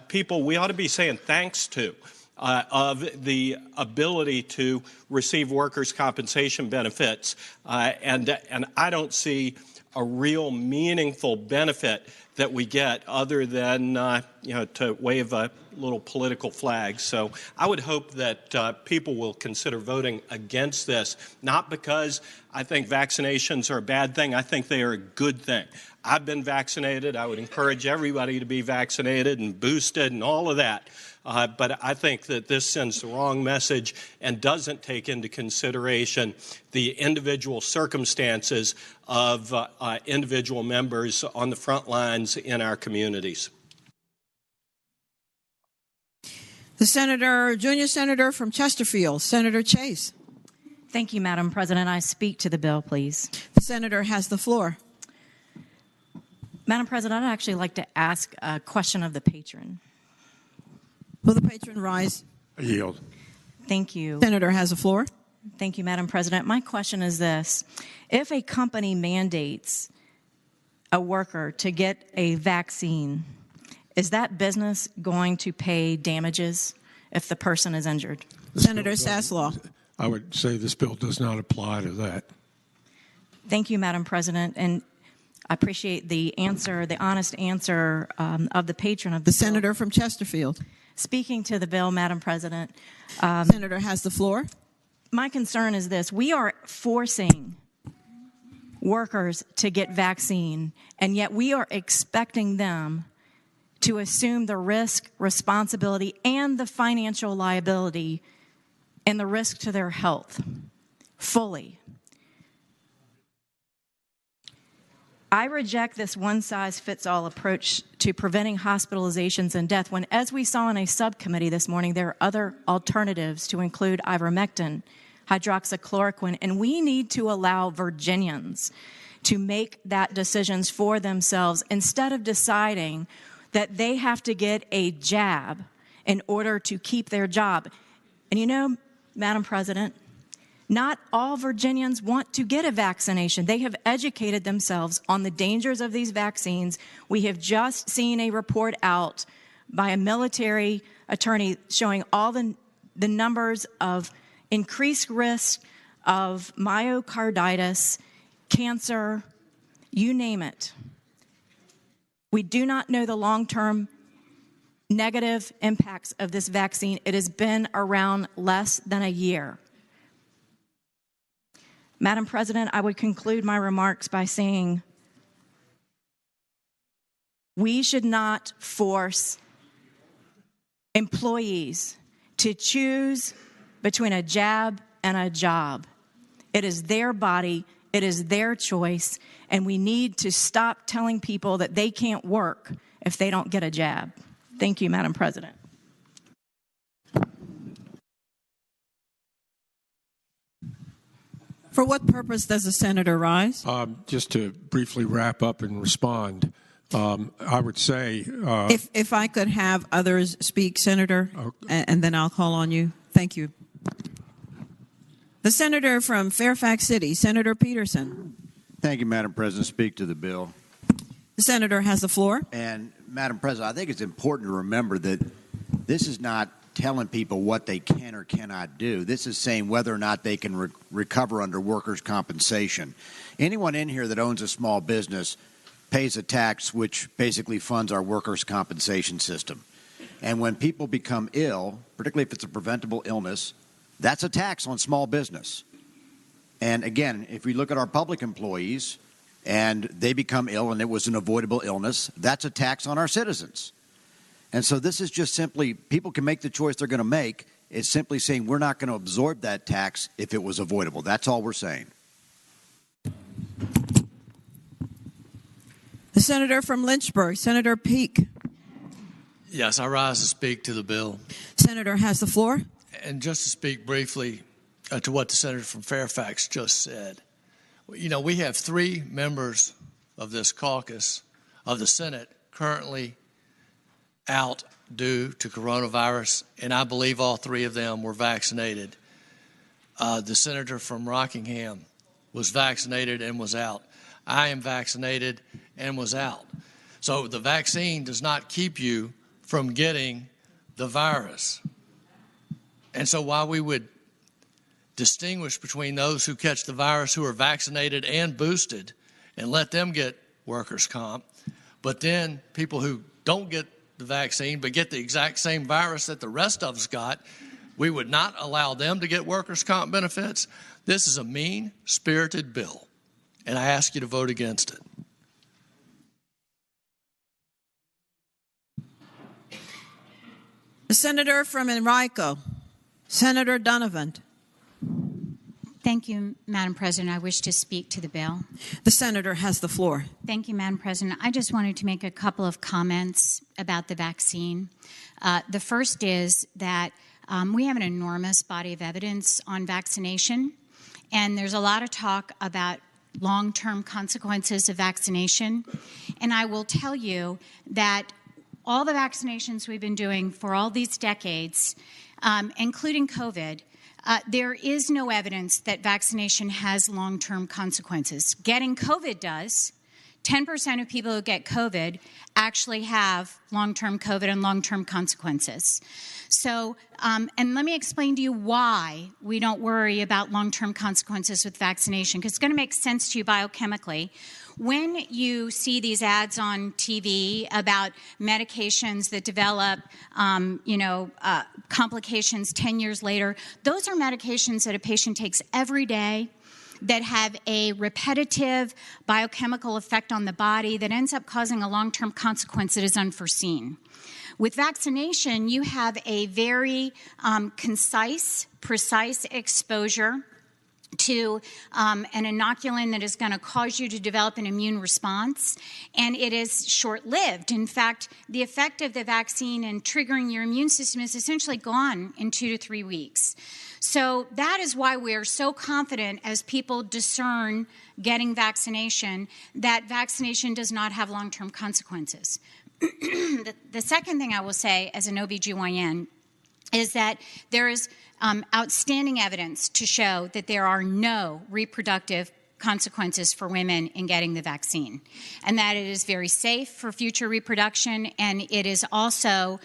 people we ought to be saying thanks to of the ability to receive workers' compensation benefits. And I don't see a real meaningful benefit that we get other than to wave a little political flag. So I would hope that people will consider voting against this, not because I think vaccinations are a bad thing. I think they are a good thing. I've been vaccinated. I would encourage everybody to be vaccinated and boosted and all of that. But I think that this sends the wrong message and doesn't take into consideration the individual circumstances of individual members on the front lines in our communities. The junior senator from Chesterfield, Senator Chase. Thank you, Madam President. I speak to the bill, please. The senator has the floor. Madam President, I'd actually like to ask a question of the patron. Will the patron rise? I yield. Thank you. Senator has the floor. Thank you, Madam President. My question is this. If a company mandates a worker to get a vaccine, is that business going to pay damages if the person is injured? Senator Saslaw. I would say this bill does not apply to that. Thank you, Madam President. And I appreciate the answer, the honest answer of the patron of the senator from Chesterfield. Speaking to the bill, Madam President. Senator has the floor. My concern is this. We are forcing workers to get vaccine, and yet we are expecting them to assume the risk, responsibility, and the financial liability and the risk to their health fully. I reject this one-size-fits-all approach to preventing hospitalizations and death when, as we saw in a subcommittee this morning, there are other alternatives to include ivermectin, hydroxychloroquine, and we need to allow Virginians to make that decisions for themselves instead of deciding that they have to get a jab in order to keep their job. And you know, Madam President, not all Virginians want to get a vaccination. They have educated themselves on the dangers of these vaccines. We have just seen a report out by a military attorney showing all the numbers of increased risk of myocarditis, cancer, you name it. We do not know the long-term negative impacts of this vaccine. It has been around less than a year. Madam President, I would conclude my remarks by saying we should not force employees to choose between a jab and a job. It is their body, it is their choice, and we need to stop telling people that they can't work if they don't get a jab. Thank you, Madam President. For what purpose does the senator rise? Just to briefly wrap up and respond, I would say... if I could have others speak, Senator, and then I'll call on you. Thank you. The senator from Fairfax City, Senator Peterson. Thank you, Madam President. Speak to the bill. The senator has the floor. And, Madam President, I think it's important to remember that this is not telling people what they can or cannot do. This is saying whether or not they can recover under workers' compensation. Anyone in here that owns a small business pays a tax which basically funds our workers' compensation system. And when people become ill, particularly if it's a preventable illness, that's a tax on small business. And again, if we look at our public employees and they become ill and it was an avoidable illness, that's a tax on our citizens. And so this is just simply, people can make the choice they're going to make. It's simply saying we're not going to absorb that tax if it was avoidable. That's all we're saying. The senator from Lynchburg, Senator Peake. Yes, I rise to speak to the bill. Senator has the floor. And just to speak briefly to what the senator from Fairfax just said. You know, we have 3 members of this caucus of the Senate currently out due to coronavirus, and I believe all 3 of them were vaccinated. The senator from Rockingham was vaccinated and was out. I am vaccinated and was out. So the vaccine does not keep you from getting the virus. And so while we would distinguish between those who catch the virus who are vaccinated and boosted and let them get workers' comp, but then people who don't get the vaccine but get the exact same virus that the rest of us got, we would not allow them to get workers' comp benefits. This is a mean-spirited bill, and I ask you to vote against it. The senator from Enrico, Senator Donovan. Thank you, Madam President. I wish to speak to the bill. The senator has the floor. Thank you, Madam President. I just wanted to make a couple of comments about the vaccine. The first is that we have an enormous body of evidence on vaccination, and there's a lot of talk about long-term consequences of vaccination. And I will tell you that all the vaccinations we've been doing for all these decades, including COVID, there is no evidence that vaccination has long-term consequences. Getting COVID does. 10% of people who get COVID actually have long-term COVID and long-term consequences. So, and let me explain to you why we don't worry about long-term consequences with vaccination, because it's going to make sense to you biochemically. When you see these ads on TV about medications that develop, complications 10 years later, those are medications that a patient takes every day that have a repetitive biochemical effect on the body that ends up causing a long-term consequence that is unforeseen. With vaccination, you have a very concise, precise exposure to an inoculant that is going to cause you to develop an immune response, and it is short-lived. In fact, the effect of the vaccine in triggering your immune system is essentially gone in 2 to 3 weeks. So that is why we are so confident as people discern getting vaccination that vaccination does not have long-term consequences. The second thing I will say as an OBGYN is that there is outstanding evidence to show that there are no reproductive consequences for women in getting the vaccine, and that it is very safe for future reproduction, and it is also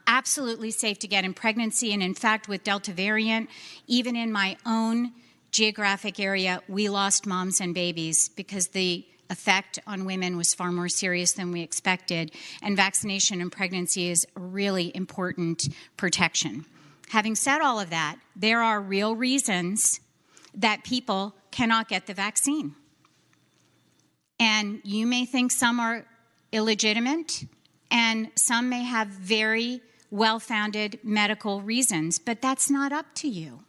absolutely safe to get in pregnancy. And in fact, with Delta variant, even in my own geographic area, we lost moms and babies because the effect on women was far more serious than we expected, and vaccination in pregnancy is a really important protection. Having said all of that, there are real reasons that people cannot get the vaccine. And you may think some are illegitimate, and some may have very well-founded medical reasons, but that's not up to you.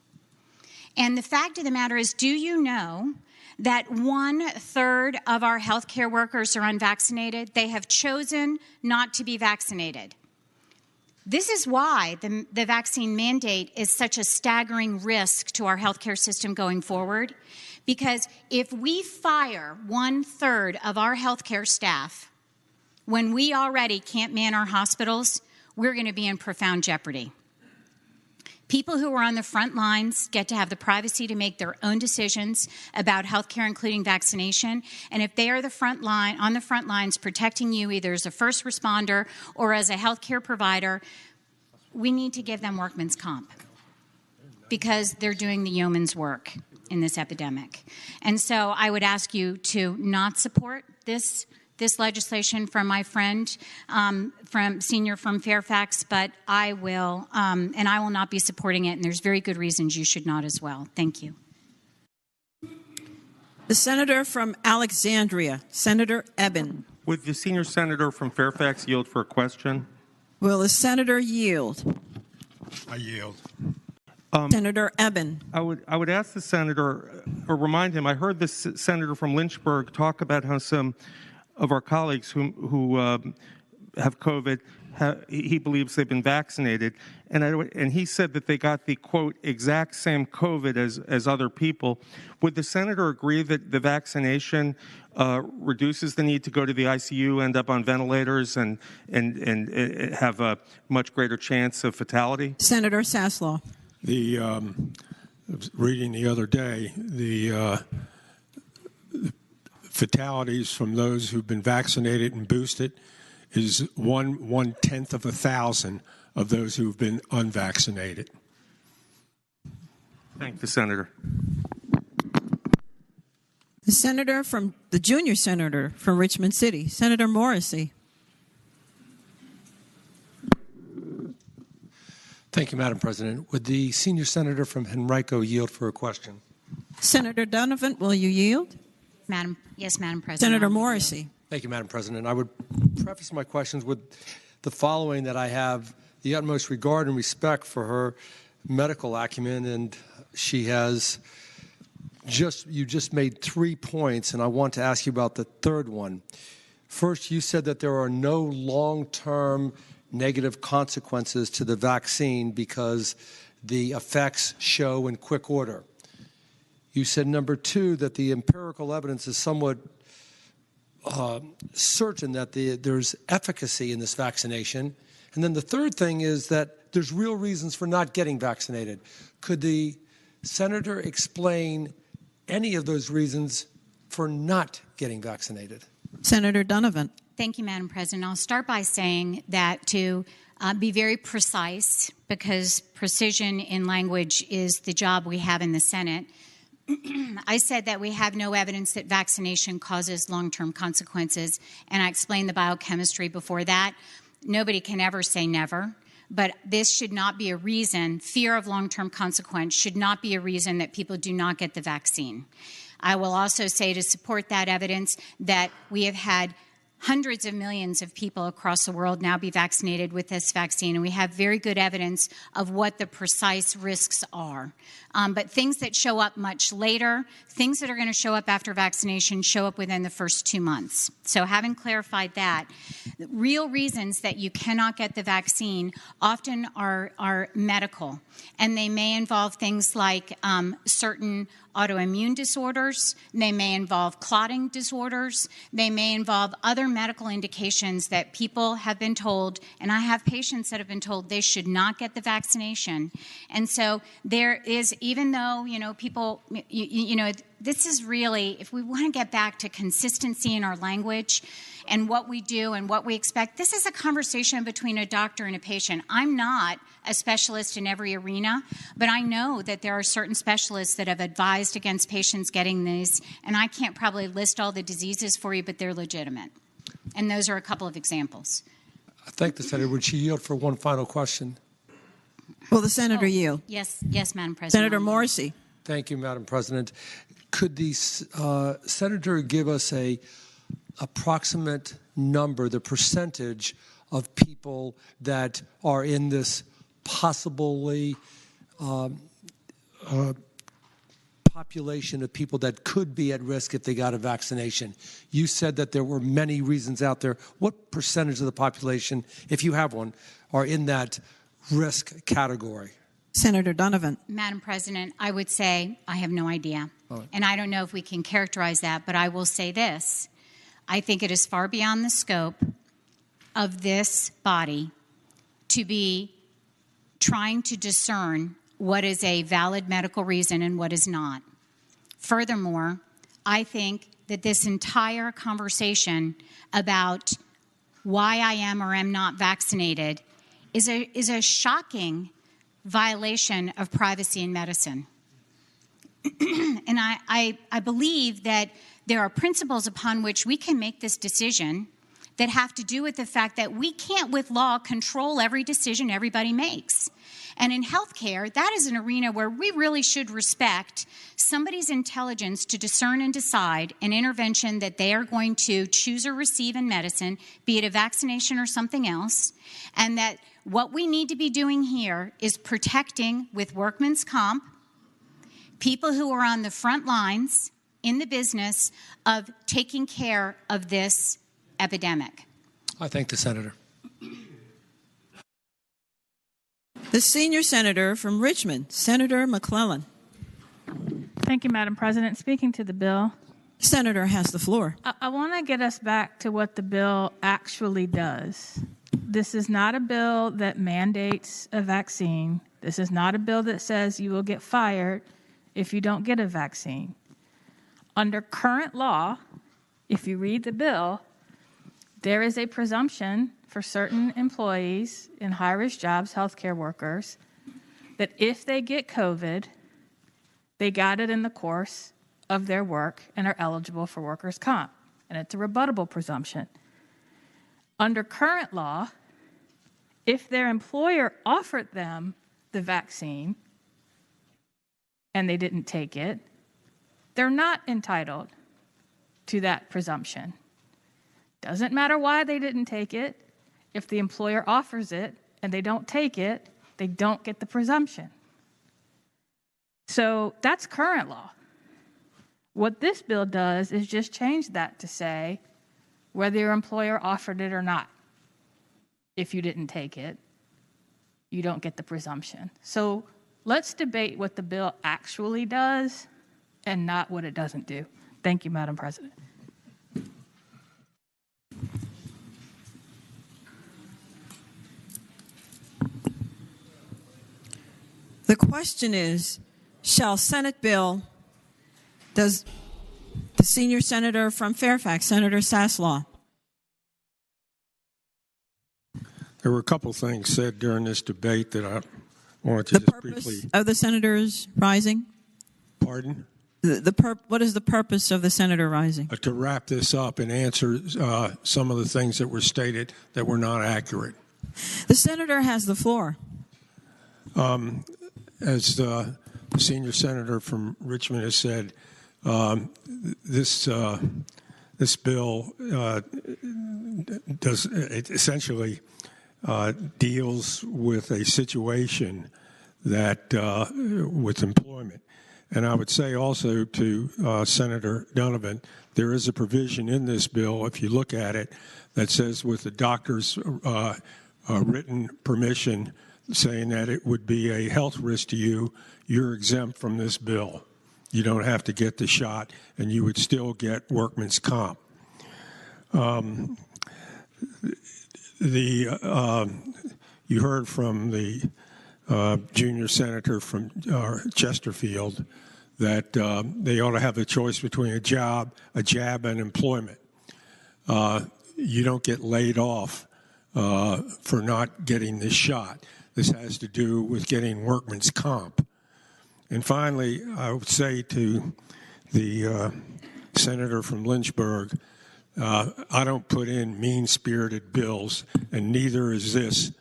And the fact of the matter is, do you know that 1/3 of our healthcare workers are unvaccinated? They have chosen not to be vaccinated. This is why the vaccine mandate is such a staggering risk to our healthcare system going forward, because if we fire 1/3 of our healthcare staff when we already can't man our hospitals, we're going to be in profound jeopardy. People who are on the front lines get to have the privacy to make their own decisions about healthcare, including vaccination. And if they are on the front lines protecting you either as a first responder or as a healthcare provider, we need to give them workman's comp because they're doing the yeoman's work in this epidemic. And so I would ask you to not support this legislation from my friend, senior from Fairfax, but I will, and I will not be supporting it, and there's very good reasons you should not as well. Thank you. The senator from Alexandria, Senator Eben. Would the senior senator from Fairfax yield for a question? Will the senator yield? I yield. Senator Eben. I would ask the senator, or remind him, I heard the senator from Lynchburg talk about how some of our colleagues who have COVID, he believes they've been vaccinated, and he said that they got the, quote, exact same COVID as other people. Would the senator agree that the vaccination reduces the need to go to the ICU, end up on ventilators, and have a much greater chance of fatality? Senator Saslaw. I was reading the other day, the fatalities from those who've been vaccinated and boosted is 1/10 of 1,000 of those who've been unvaccinated. Thank the senator. The junior senator from Richmond City, Senator Morrissey. Thank you, Madam President. Would the senior senator from Henrico yield for a question? Senator Donovan, will you yield? Yes, Madam President. Senator Morrissey. Thank you, Madam President. I would preface my questions with the following: that I have the utmost regard and respect for her medical acumen, and she has you just made 3 points, and I want to ask you about the third one. First, you said that there are no long-term negative consequences to the vaccine because the effects show in quick order. You said, number 2, that the empirical evidence is somewhat certain that there's efficacy in this vaccination. And then the third thing is that there's real reasons for not getting vaccinated. Could the senator explain any of those reasons for not getting vaccinated? Senator Donovan. Thank you, Madam President. I'll start by saying that to be very precise, because precision in language is the job we have in the Senate, I said that we have no evidence that vaccination causes long-term consequences, and I explained the biochemistry before that. Nobody can ever say never, but this should not be a reason, fear of long-term consequence should not be a reason that people do not get the vaccine. I will also say, to support that evidence, that we have had hundreds of millions of people across the world now be vaccinated with this vaccine, and we have very good evidence of what the precise risks are. But things that show up much later, things that are going to show up after vaccination, show up within the first 2 months. So having clarified that, real reasons that you cannot get the vaccine often are medical, and they may involve things like certain autoimmune disorders, they may involve clotting disorders, they may involve other other medical indications that people have been told, and I have patients that have been told they should not get the vaccination. And so there is, even though, people, this is really, if we want to get back to consistency in our language and what we do and what we expect, this is a conversation between a doctor and a patient. I'm not a specialist in every arena, but I know that there are certain specialists that have advised against patients getting these, and I can't probably list all the diseases for you, but they're legitimate. And those are a couple of examples. I thank the Senator. Would she yield for one final question? Will the Senator yield? Yes, Madam President. Senator Morrissey. Thank you, Madam President. Could the Senator give us a approximate number, the percentage of people that are in this possibly population of people that could be at risk if they got a vaccination? You said that there were many reasons out there. What percentage of the population, if you have one, are in that risk category? Senator Donovan. Madam President, I would say I have no idea. Right. And I don't know if we can characterize that, but I will say this. I think it is far beyond the scope of this body to be trying to discern what is a valid medical reason and what is not. Furthermore, I think that this entire conversation about why I am or am not vaccinated is a shocking violation of privacy in medicine. And I believe that there are principles upon which we can make this decision that have to do with the fact that we can't, with law, control every decision everybody makes. And in healthcare, that is an arena where we really should respect somebody's intelligence to discern and decide an intervention that they are going to choose or receive in medicine, be it a vaccination or something else, and that what we need to be doing here is protecting, with workman's comp, people who are on the front lines in the business of taking care of this epidemic. I thank the Senator. The senior senator from Richmond, Senator McClellan. Thank you, Madam President. Speaking to the bill. Senator has the floor. I want to get us back to what the bill actually does. This is not a bill that mandates a vaccine. This is not a bill that says you will get fired if you don't get a vaccine. Under current law, if you read the bill, there is a presumption for certain employees in high-risk jobs, healthcare workers, that if they get COVID, they got it in the course of their work and are eligible for workers' comp. And it's a rebuttable presumption. Under current law, if their employer offered them the vaccine and they didn't take it, they're not entitled to that presumption. Doesn't matter why they didn't take it. If the employer offers it and they don't take it, they don't get the presumption. So that's current law. What this bill does is just change that to say whether your employer offered it or not. If you didn't take it, you don't get the presumption. So let's debate what the bill actually does and not what it doesn't do. Thank you, Madam President. The question is, shall Senate bill, does the senior senator from Fairfax, Senator Saslaw? There were a couple things said during this debate that I wanted to just briefly. Of the senators rising? Pardon? What is the purpose of the senator rising? To wrap this up and answer some of the things that were stated that were not accurate. The senator has the floor. As the senior senator from Richmond has said, this bill essentially deals with a situation that with employment. And I would say also to Senator Donovan, there is a provision in this bill, if you look at it, that says with the doctor's written permission, saying that it would be a health risk to you, you're exempt from this bill. You don't have to get the shot, and you would still get workman's comp. You heard from the junior senator from Chesterfield that they ought to have a choice between a jab, and employment. You don't get laid off for not getting this shot. This has to do with getting workman's comp. And finally, I would say to the senator from Lynchburg, I don't put in mean-spirited bills, and neither is this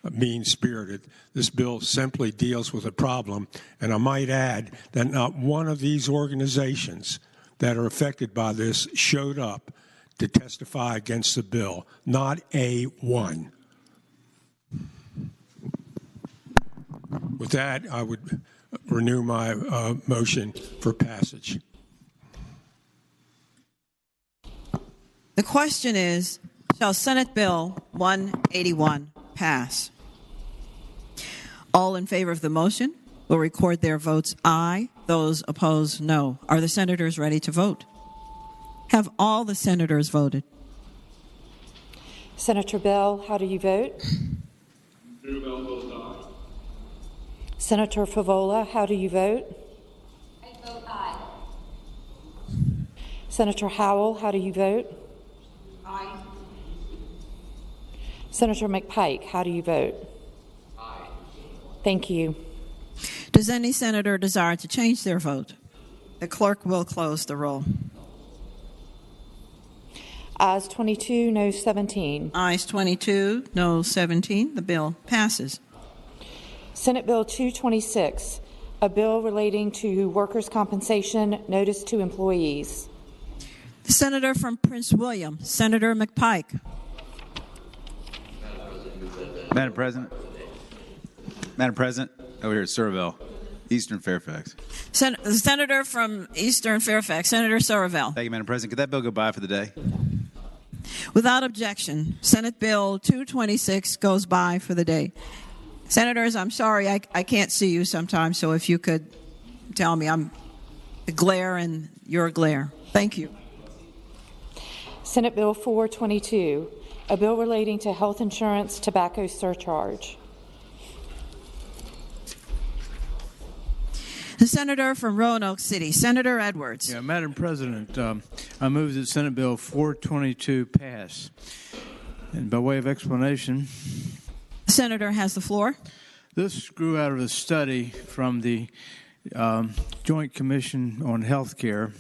mean-spirited. This bill simply deals with a problem, and I might add that not one of these organizations that are affected by this showed up to testify against the bill. Not a one. With that, I would renew my motion for passage. The question is, shall Senate Bill 181 pass? All in favor of the motion will record their votes aye. Those opposed, no. Are the senators ready to vote? Have all the senators voted? Senator Bell, how do you vote? Senator Bell votes aye. Senator Favola, how do you vote? I vote aye. Senator Howell, how do you vote? Aye. Senator McPike, how do you vote? Aye. Thank you. Does any senator desire to change their vote? The clerk will close the roll. Ayes 22, no 17. Ayes 22, no 17. The bill passes. Senate Bill 226, a bill relating to workers' compensation notice to employees. The senator from Prince William, Senator McPike. Madam President, over here at Surville, Eastern Fairfax. The senator from Eastern Fairfax, Senator Surville. Thank you, Madam President. Could that bill go by for the day? Without objection, Senate Bill 226 goes by for the day. Senators, I'm sorry, I can't see you sometimes, so if you could tell me, I'm the glare and your glare. Thank you. Senate Bill 422, a bill relating to health insurance tobacco surcharge. The senator from Roanoke City, Senator Edwards. Yeah, Madam President, I move that Senate Bill 422 pass. And by way of explanation, the senator has the floor. This grew out of a study from the Joint Commission on Health Care.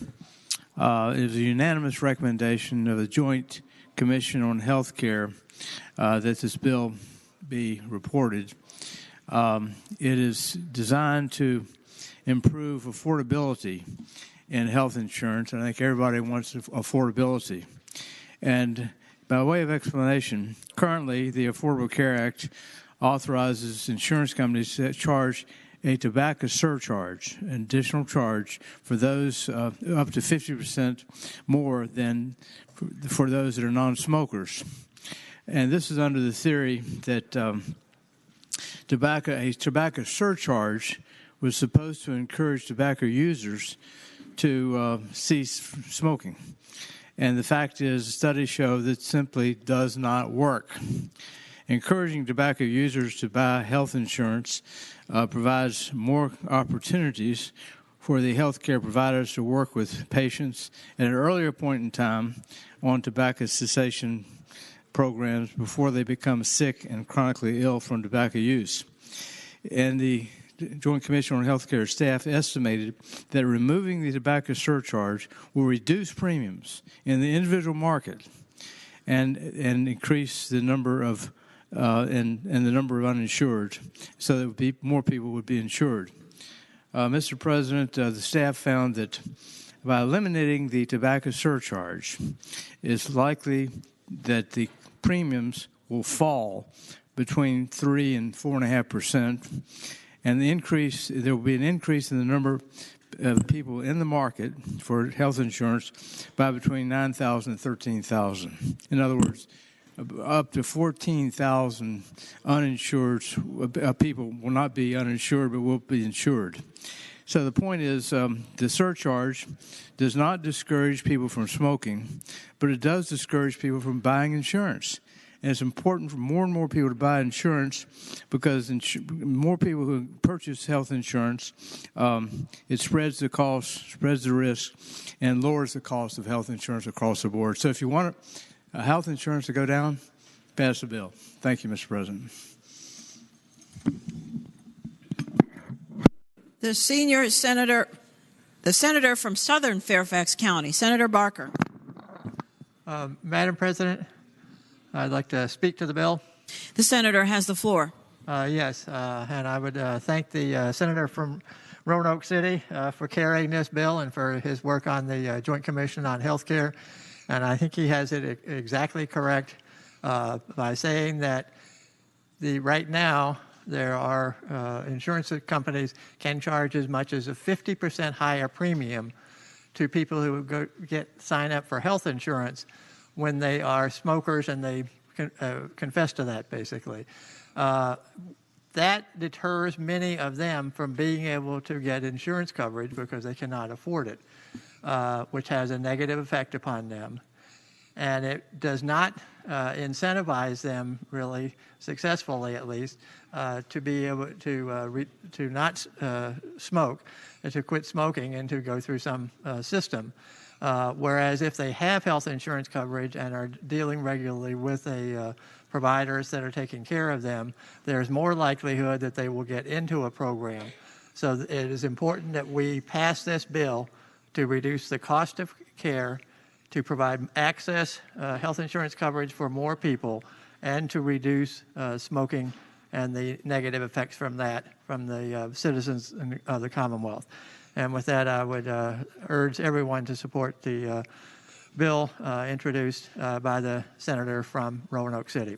It was a unanimous recommendation of the Joint Commission on Health Care that this bill be reported. It is designed to improve affordability in health insurance. I think everybody wants affordability. And by way of explanation, currently the Affordable Care Act authorizes insurance companies to charge a tobacco surcharge, an additional charge for those up to 50% more than for those that are non-smokers. And this is under the theory that a tobacco surcharge was supposed to encourage tobacco users to cease smoking. And the fact is, studies show that simply does not work. Encouraging tobacco users to buy health insurance provides more opportunities for the healthcare providers to work with patients at an earlier point in time on tobacco cessation programs before they become sick and chronically ill from tobacco use. And the Joint Commission on Healthcare staff estimated that removing the tobacco surcharge will reduce premiums in the individual market and increase the number of and the number of uninsured, so that more people would be insured. Mr. President, the staff found that by eliminating the tobacco surcharge, it's likely that the premiums will fall between 3 and 4.5%, and there will be an increase in the number of people in the market for health insurance by between 9,000 and 13,000. In other words, up to 14,000 uninsured people will not be uninsured but will be insured. So the point is the surcharge does not discourage people from smoking, but it does discourage people from buying insurance. And it's important for more and more people to buy insurance because more people who purchase health insurance, it spreads the cost, spreads the risk, and lowers the cost of health insurance across the board. So if you want health insurance to go down, pass the bill. Thank you, Mr. President. The senator from Southern Fairfax County, Senator Barker. Madam President, I'd like to speak to the bill. The senator has the floor. Yes, and I would thank the senator from Roanoke City for carrying this bill and for his work on the Joint Commission on Health Care. And I think he has it exactly correct by saying that right now there are insurance companies can charge as much as a 50% higher premium to people who sign up for health insurance when they are smokers and they confess to that, basically. That deters many of them from being able to get insurance coverage because they cannot afford it, which has a negative effect upon them. And it does not incentivize them, really successfully at least, to be able to not smoke, to quit smoking and to go through some system. Whereas if they have health insurance coverage and are dealing regularly with providers that are taking care of them, there's more likelihood that they will get into a program. So it is important that we pass this bill to reduce the cost of care, to provide access, health insurance coverage for more people, and to reduce smoking and the negative effects from that from the citizens of the Commonwealth. And with that, I would urge everyone to support the bill introduced by the senator from Roanoke City.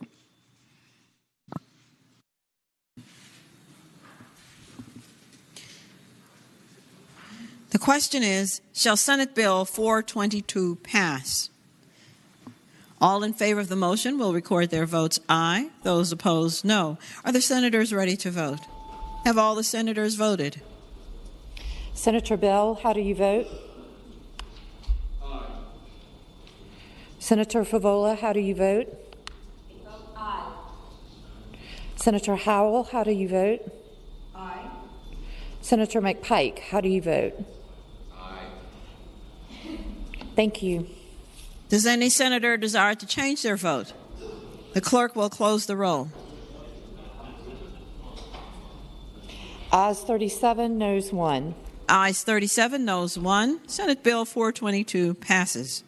The question is, shall Senate Bill 422 pass? All in favor of the motion will record their votes aye. Those opposed, no. Are the senators ready to vote? Have all the senators voted? Senator Bell, how do you vote? Aye. Senator Favola, how do you vote? Vote aye. Senator Howell, how do you vote? Aye. Senator McPike, how do you vote? Aye. Thank you. Does any senator desire to change their vote? The clerk will close the roll. Ayes 37, noes 1. Ayes 37, noes 1. Senate Bill 422 passes.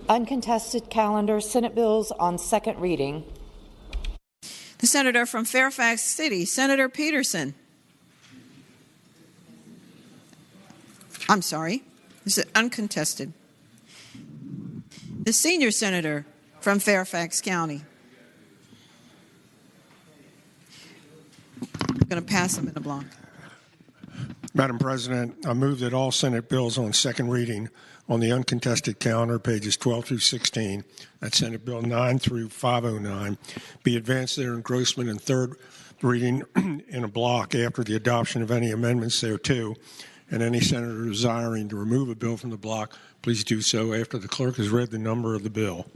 Uncontested calendar, Senate bills on second reading. The senator from Fairfax City, Senator Peterson. I'm sorry, this is uncontested. The senior senator from Fairfax County. I'm going to pass them in a block. Madam President, I move that all Senate bills on second reading on the uncontested calendar, pages 12 through 16, that's Senate Bill 9 through 509, be advanced their engrossment in third reading in a block after the adoption of any amendments thereto, and any senator desiring to remove a bill from the block, please do so after the clerk has read the number of the bill.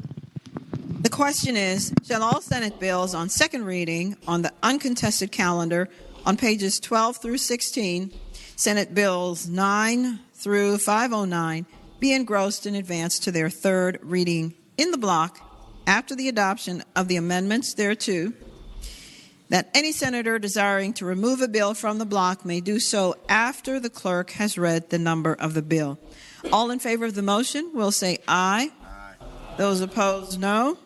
The question is, shall all Senate bills on second reading on the uncontested calendar on pages 12 through 16, Senate Bills 9 through 509, be engrossed in advance to their third reading in the block after the adoption of the amendments thereto, that any senator desiring to remove a bill from the block may do so after the clerk has read the number of the bill. All in favor of the motion will say aye. Aye. Those opposed, no.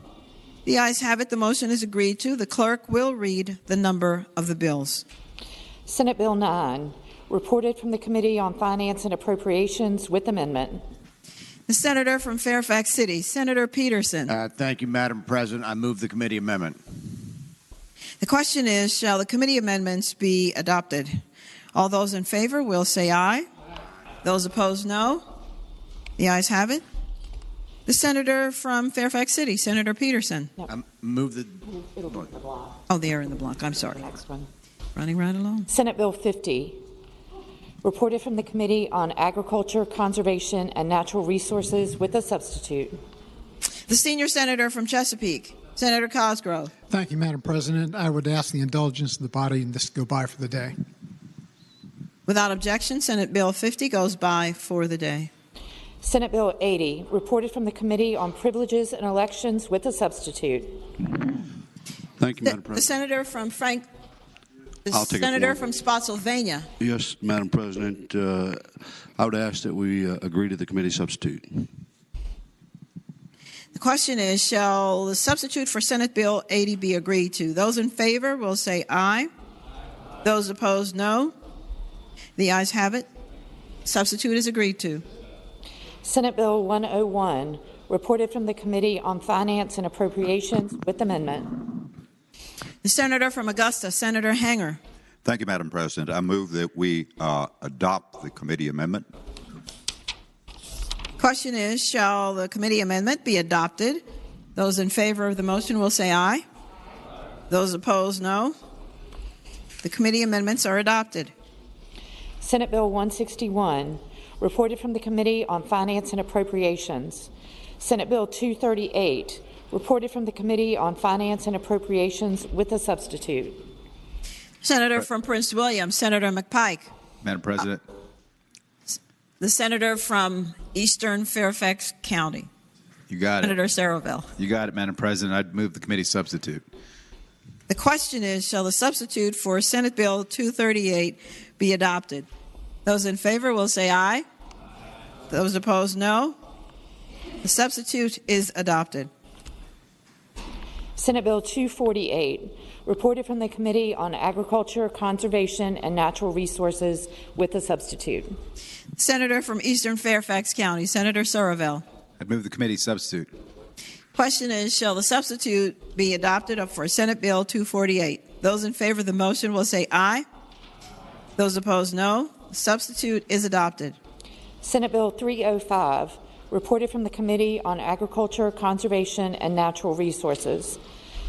The ayes have it. The motion is agreed to. The clerk will read the number of the bills. Senate Bill 9, reported from the Committee on Finance and Appropriations with amendment. The senator from Fairfax City, Senator Peterson. Thank you, Madam President. I move the committee amendment. The question is, shall the committee amendments be adopted? All those in favor will say aye. Those opposed, no. The ayes have it. The senator from Fairfax City, Senator Peterson. Move the... It'll be in the block. Oh, they are in the block. I'm sorry. Next one. Running right along. Senate Bill 50, reported from the Committee on Agriculture, Conservation, and Natural Resources with a substitute. The senior senator from Chesapeake, Senator Cosgrove. Thank you, Madam President. I would ask the indulgence of the body and this to go by for the day. Without objection, Senate Bill 50 goes by for the day. Senate Bill 80, reported from the Committee on Privileges and Elections with a substitute. Thank you, Madam President. The senator from I'll take Senator it from Spotsylvania. Yes, Madam President. I would ask that we agree to the committee substitute. The question is, shall the substitute for Senate Bill 80 be agreed to? Those in favor will say aye. Those opposed, no. The ayes have it. Substitute is agreed to. Senate Bill 101, reported from the Committee on Finance and Appropriations with amendment. The senator from Augusta, Senator Hanger. Thank you, Madam President. I move that we adopt the committee amendment. Question is, shall the committee amendment be adopted? Those in favor of the motion will say aye. Those opposed, no. The committee amendments are adopted. Senate Bill 161, reported from the Committee on Finance and Appropriations. Senate Bill 238, reported from the Committee on Finance and Appropriations with a substitute. Senator from Prince William, Senator McPike. Madam President. The senator from Eastern Fairfax County. You got Senator it. Saraville. You got it, Madam President. I'd move the committee substitute. The question is, shall the substitute for Senate Bill 238 be adopted? Those in favor will say aye. Those opposed, no. The substitute is adopted. Senate Bill 248, reported from the Committee on Agriculture, Conservation, and Natural Resources with a substitute. Senator from Eastern Fairfax County, Senator Saraville. I'd move the committee substitute. Question is, shall the substitute be adopted for Senate Bill 248? Those in favor of the motion will say aye. Those opposed, no. The substitute is adopted. Senate Bill 305, reported from the Committee on Agriculture, Conservation, and Natural Resources.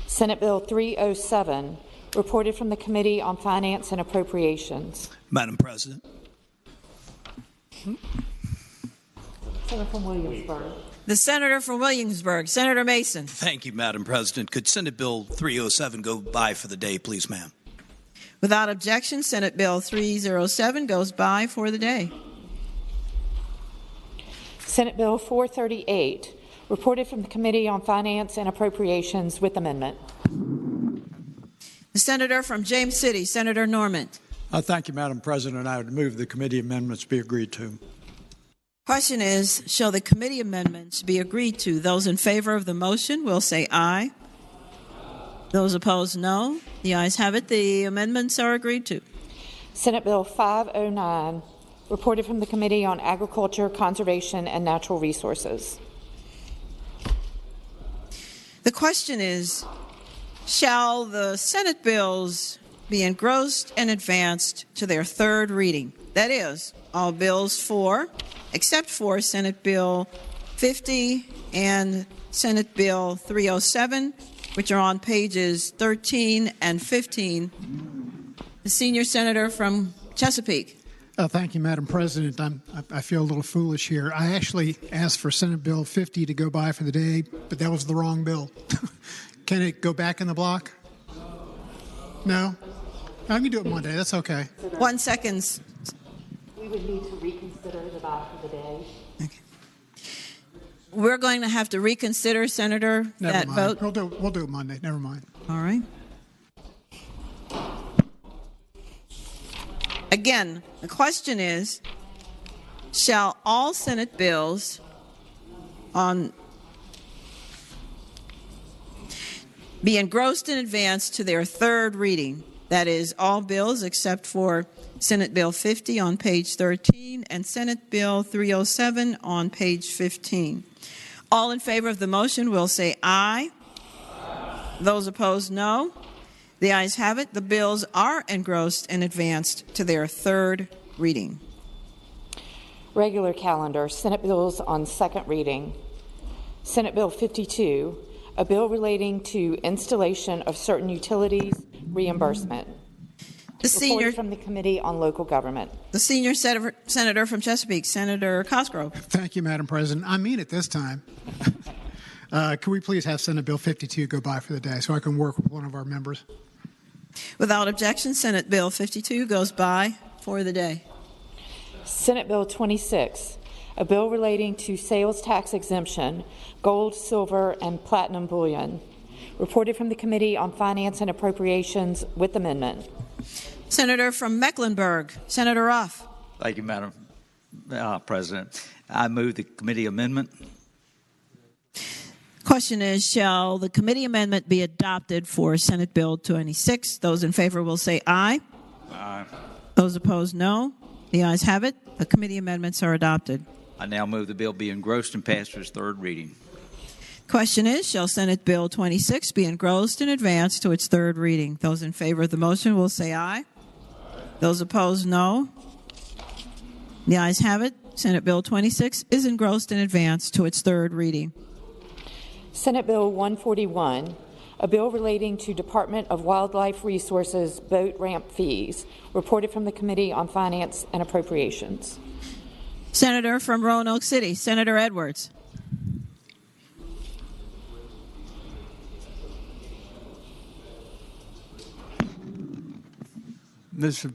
Senate Bill 307, reported from the Committee on Finance and Appropriations. Madam President. Senator from Williamsburg. The senator from Williamsburg, Senator Mason. Thank you, Madam President. Could Senate Bill 307 go by for the day, please, ma'am? Without objection, Senate Bill 307 goes by for the day. Senate Bill 438, reported from the Committee on Finance and Appropriations with amendment. The senator from James City, Senator Norman. Thank you, Madam President. I would move the committee amendments be agreed to. Question is, shall the committee amendments be agreed to? Those in favor of the motion will say aye. Those opposed, no. The ayes have it. The amendments are agreed to. Senate Bill 509, reported from the Committee on Agriculture, Conservation, and Natural Resources. The question is, shall the Senate bills be engrossed and advanced to their third reading? That is, all bills except for Senate Bill 50 and Senate Bill 307, which are on pages 13 and 15. The senior senator from Chesapeake. Thank you, Madam President. I feel a little foolish here. I actually asked for Senate Bill 50 to go by for the day, but that was the wrong bill. Can it go back in the block? No? I can do it Monday. That's okay. 1 second. We would need to reconsider the vote for the day. Okay. We're going to have to reconsider, Senator, that vote. We'll do it Monday. Never mind. All right. Again, the question is, shall all Senate bills be engrossed in advance to their third reading? That is, all bills except for Senate Bill 50 on page 13 and Senate Bill 307 on page 15. All in favor of the motion will say aye. Those opposed, no. The ayes have it. The bills are engrossed and advanced to their third reading. Regular calendar, Senate bills on second reading. Senate Bill 52, a bill relating to installation of certain utilities reimbursement. Reported from the Committee on Local Government. The senior senator from Chesapeake, Senator Cosgrove. Thank you, Madam President. I mean it this time. Can we please have Senate Bill 52 go by for the day so I can work with one of our members? Without objection, Senate Bill 52 goes by for the day. Senate Bill 26, a bill relating to sales tax exemption, gold, silver, and platinum bullion. Reported from the Committee on Finance and Appropriations with amendment. Senator from Mecklenburg, Senator Ruff. Thank you, Madam President. I move the committee amendment. Question is, shall the committee amendment be adopted for Senate Bill 26? Those in favor will say aye. Aye. Those opposed, no. The ayes have it. The committee amendments are adopted. I now move the bill be engrossed and passed for its third reading. Question is, shall Senate Bill 26 be engrossed and advanced to its third reading? Those in favor of the motion will say aye. Those opposed, no. The ayes have it. Senate Bill 26 is engrossed and advanced to its third reading. Senate Bill 141, a bill relating to Department of Wildlife Resources boat ramp fees. Reported from the Committee on Finance and Appropriations. Senator from Roanoke City, Senator Edwards.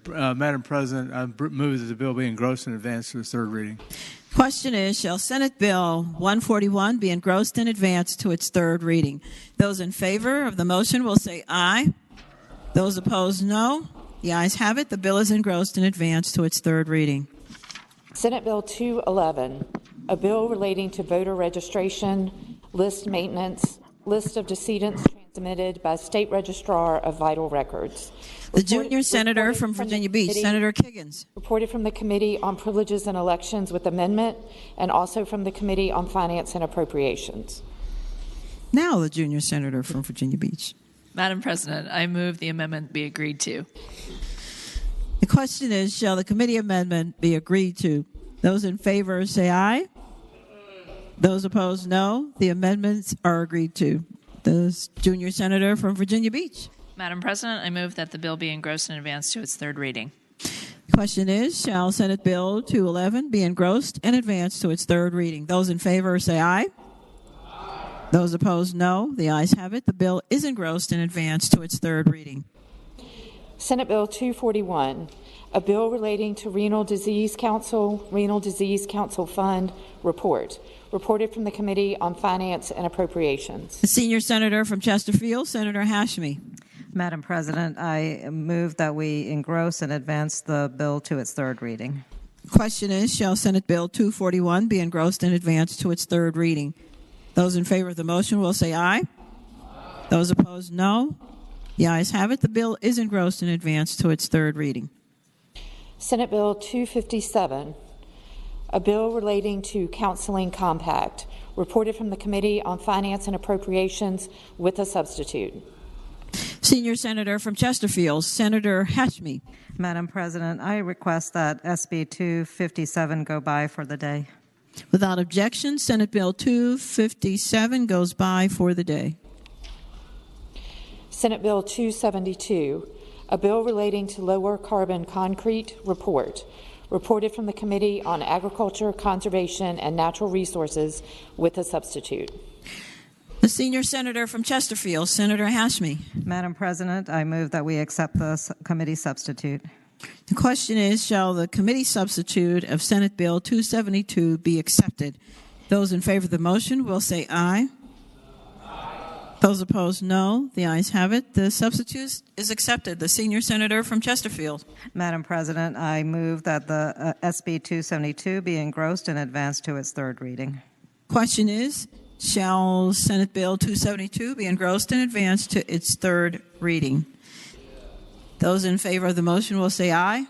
Madam President, I move that the bill be engrossed and advanced to its third reading. Question is, shall Senate Bill 141 be engrossed and advanced to its third reading? Those in favor of the motion will say aye. Those opposed, no. The ayes have it. The bill is engrossed and advanced to its third reading. Senate Bill 211, a bill relating to voter registration, list maintenance, list of decedents transmitted by State Registrar of Vital Records. The junior senator from Virginia Beach, Senator Kiggins. Reported from the Committee on Privileges and Elections with amendment, and also from the Committee on Finance and Appropriations. Now the junior senator from Virginia Beach. Madam President, I move the amendment be agreed to. The question is, shall the committee amendment be agreed to? Those in favor say aye. Those opposed, no. The amendments are agreed to. The junior senator from Virginia Beach. Madam President, I move that the bill be engrossed and advanced to its third reading. The question is, shall Senate Bill 211 be engrossed and advanced to its third reading? Those in favor say aye. Aye. Those opposed, no. The ayes have it. The bill is engrossed and advanced to its third reading. Senate Bill 241, a bill relating to Renal Disease Council Fund report. Reported from the Committee on Finance and Appropriations. The senior senator from Chesterfield, Senator Hashmi. Madam President, I move that we engross and advance the bill to its third reading. The question is, shall Senate Bill 241 be engrossed and advanced to its third reading? Those in favor of the motion will say aye. Aye. Those opposed, no. The ayes have it. The bill is engrossed and advanced to its third reading. Senate Bill 257, a bill relating to Counseling Compact. Reported from the Committee on Finance and Appropriations with a substitute. Senior senator from Chesterfield, Senator Hashmi. Madam President, I request that SB 257 go by for the day. Without objection, Senate Bill 257 goes by for the day. Senate Bill 272, a bill relating to lower carbon concrete report. Reported from the Committee on Agriculture, Conservation, and Natural Resources with a substitute. The senior senator from Chesterfield, Senator Hashmi. Madam President, I move that we accept the committee substitute. The question is, shall the committee substitute of Senate Bill 272 be accepted? Those in favor of the motion will say aye. Aye. Those opposed, no. The ayes have it. The substitute is accepted. The senior senator from Chesterfield. Madam President, I move that the SB 272 be engrossed and advanced to its third reading. Question is, shall Senate Bill 272 be engrossed and advanced to its third reading? Those in favor of the motion will say aye.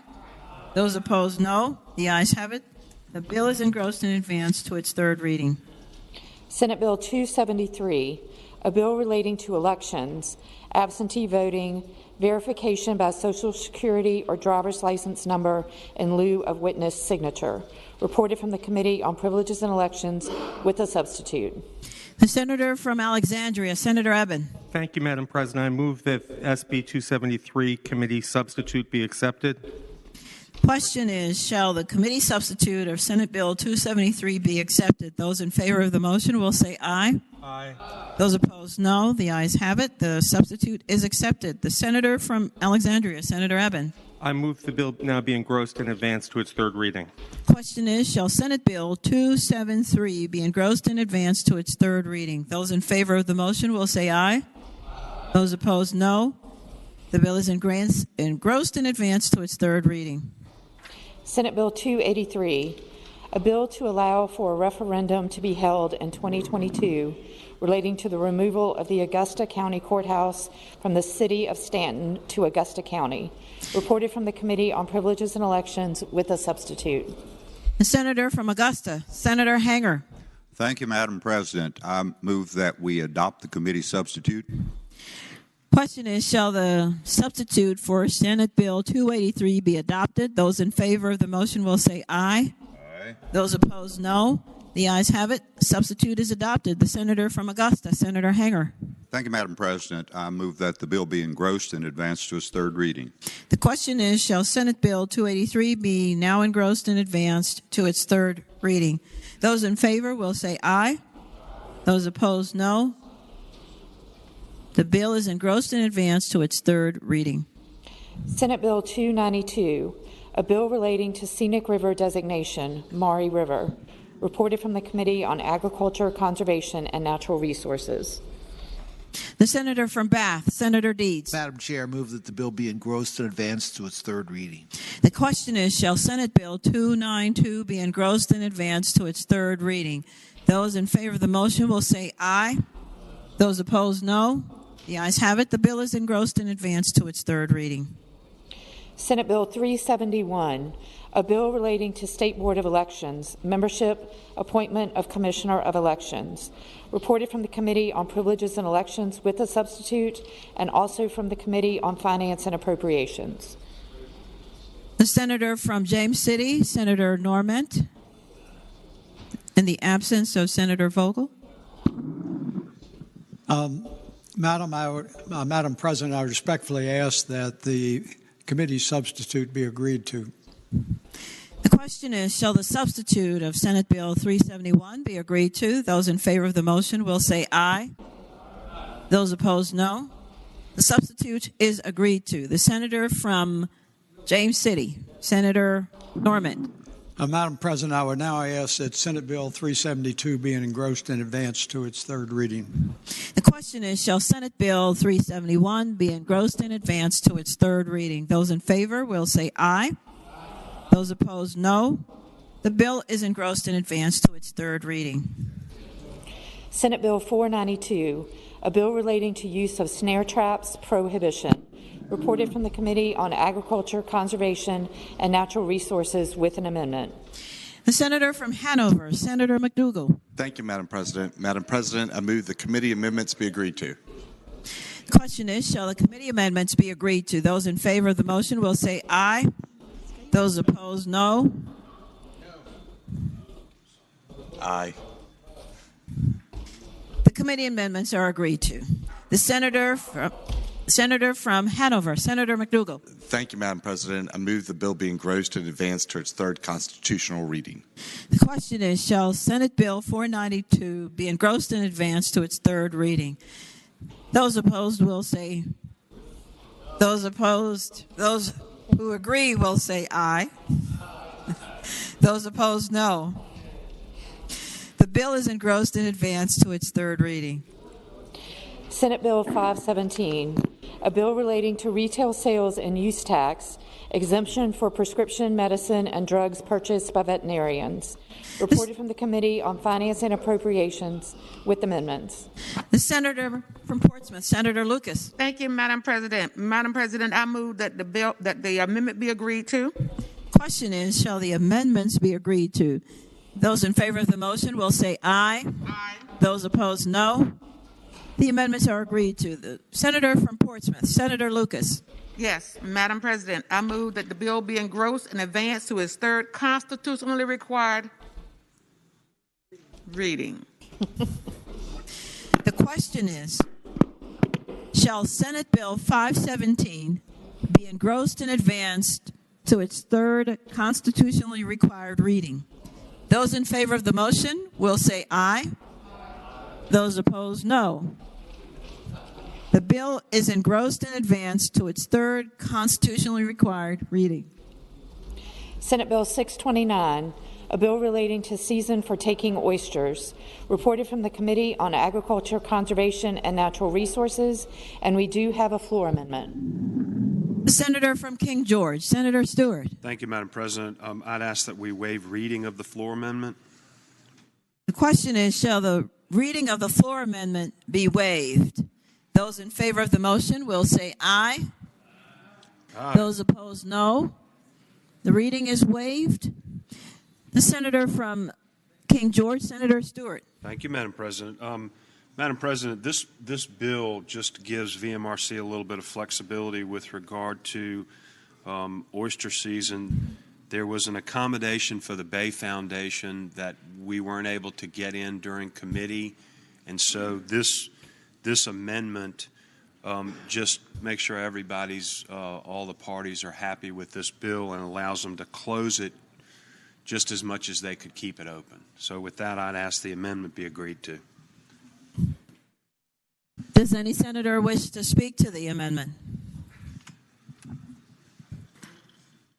Those opposed, no. The ayes have it. The bill is engrossed and advanced to its third reading. Senate Bill 273, a bill relating to elections, absentee voting, verification by Social Security or driver's license number in lieu of witness signature. Reported from the Committee on Privileges and Elections with a substitute. The senator from Alexandria, Senator Eben. Thank you, Madam President. I move that SB 273 committee substitute be accepted. Question is, shall the committee substitute of Senate Bill 273 be accepted? Those in favor of the motion will say aye. Aye. Those opposed, no. The ayes have it. The substitute is accepted. The senator from Alexandria, Senator Eben. I move the bill now be engrossed and advanced to its third reading. Question is, shall Senate Bill 273 be engrossed and advanced to its third reading? Those in favor of the motion will say aye. Those opposed, no. The bill is engrossed and advanced to its third reading. Senate Bill 283, a bill to allow for a referendum to be held in 2022 relating to the removal of the Augusta County Courthouse from the city of Stanton to Augusta County. Reported from the Committee on Privileges and Elections with a substitute. The senator from Augusta, Senator Hanger. Thank you, Madam President. I move that we adopt the committee substitute. Question is, shall the substitute for Senate Bill 283 be adopted? Those in favor of the motion will say aye. Aye. Those opposed, no. The ayes have it. Substitute is adopted. The senator from Augusta, Senator Hanger. Thank you, Madam President. I move that the bill be engrossed and advanced to its third reading. The question is, shall Senate Bill 283 be now engrossed and advanced to its third reading? Those in favor will say aye. Those opposed, no. The bill is engrossed and advanced to its third reading. Senate Bill 292, a bill relating to scenic river designation, Maury River. Reported from the Committee on Agriculture, Conservation, and Natural Resources. The senator from Bath, Senator Deeds. Madam Chair, I move that the bill be engrossed and advanced to its third reading. The question is, shall Senate Bill 292 be engrossed and advanced to its third reading? Those in favor of the motion will say aye. Those opposed, no. The ayes have it. The bill is engrossed and advanced to its third reading. Senate Bill 371, a bill relating to State Board of Elections, membership, appointment of Commissioner of Elections. Reported from the Committee on Privileges and Elections with a substitute, and also from the Committee on Finance and Appropriations. The senator from James City, Senator Norment, in the absence of Senator Vogel. Madam President, I respectfully ask that the committee substitute be agreed to. The question is, shall the substitute of Senate Bill 371 be agreed to? Those in favor of the motion will say aye. Those opposed, no. The substitute is agreed to. The senator from James City, Senator Norman. Madam President, I would now ask that Senate Bill 372 be engrossed and advanced to its third reading. The question is, shall Senate Bill 371 be engrossed and advanced to its third reading? Those in favor will say aye. Those opposed, no. The bill is engrossed and advanced to its third reading. Senate Bill 492, a bill relating to use of snare traps prohibition. Reported from the Committee on Agriculture, Conservation, and Natural Resources with an amendment. The senator from Hanover, Senator McDougall. Thank you, Madam President. Madam President, I move the committee amendments be agreed to. The question is, shall the committee amendments be agreed to? Those in favor of the motion will say aye. Those opposed, no. Aye. The committee amendments are agreed to. The senator from Hanover, Senator McDougall. Thank you, Madam President. I move the bill be engrossed and advanced to its third constitutional reading. The question is, shall Senate Bill 492 be engrossed and advanced to its third reading? Those opposed will say, those who agree will say aye. Those opposed, no. The bill is engrossed and advanced to its third reading. Senate Bill 517, a bill relating to retail sales and use tax, exemption for prescription medicine and drugs purchased by veterinarians. Reported from the Committee on Finance and Appropriations with amendments. The senator from Portsmouth, Senator Lucas. Thank you, Madam President. Madam President, I move that the amendment be agreed to. Question is, shall the amendments be agreed to? Those in favor of the motion will say aye. Aye. Those opposed, no. The amendments are agreed to. The senator from Portsmouth, Senator Lucas. Yes, Madam President, I move that the bill be engrossed and advanced to its third constitutionally required reading. question is, shall Senate Bill 517 be engrossed and advanced to its third constitutionally required reading? Those in favor of the motion will say aye. Those opposed, no. The bill is engrossed and advanced to its third constitutionally required reading. Senate Bill 629, a bill relating to season for taking oysters, reported from the Committee on Agriculture, Conservation, and Natural Resources, and we do have a floor amendment. The Senator from King George, Senator Stewart. Thank you, Madam President. I'd ask that we waive reading of the floor amendment. The question is, shall the reading of the floor amendment be waived? Those in favor of the motion will say aye. Aye. Those opposed, no. The reading is waived. The Senator from King George, Senator Stewart. Thank you, Madam President. Madam President, this bill just gives VMRC a little bit of flexibility with regard to oyster season. There was an accommodation for the Bay Foundation that we weren't able to get in during committee, and so this amendment just makes sure everybody's, all the parties are happy with this bill and allows them to close it just as much as they could keep it open. So with that, I'd ask the amendment be agreed to. Does any senator wish to speak to the amendment?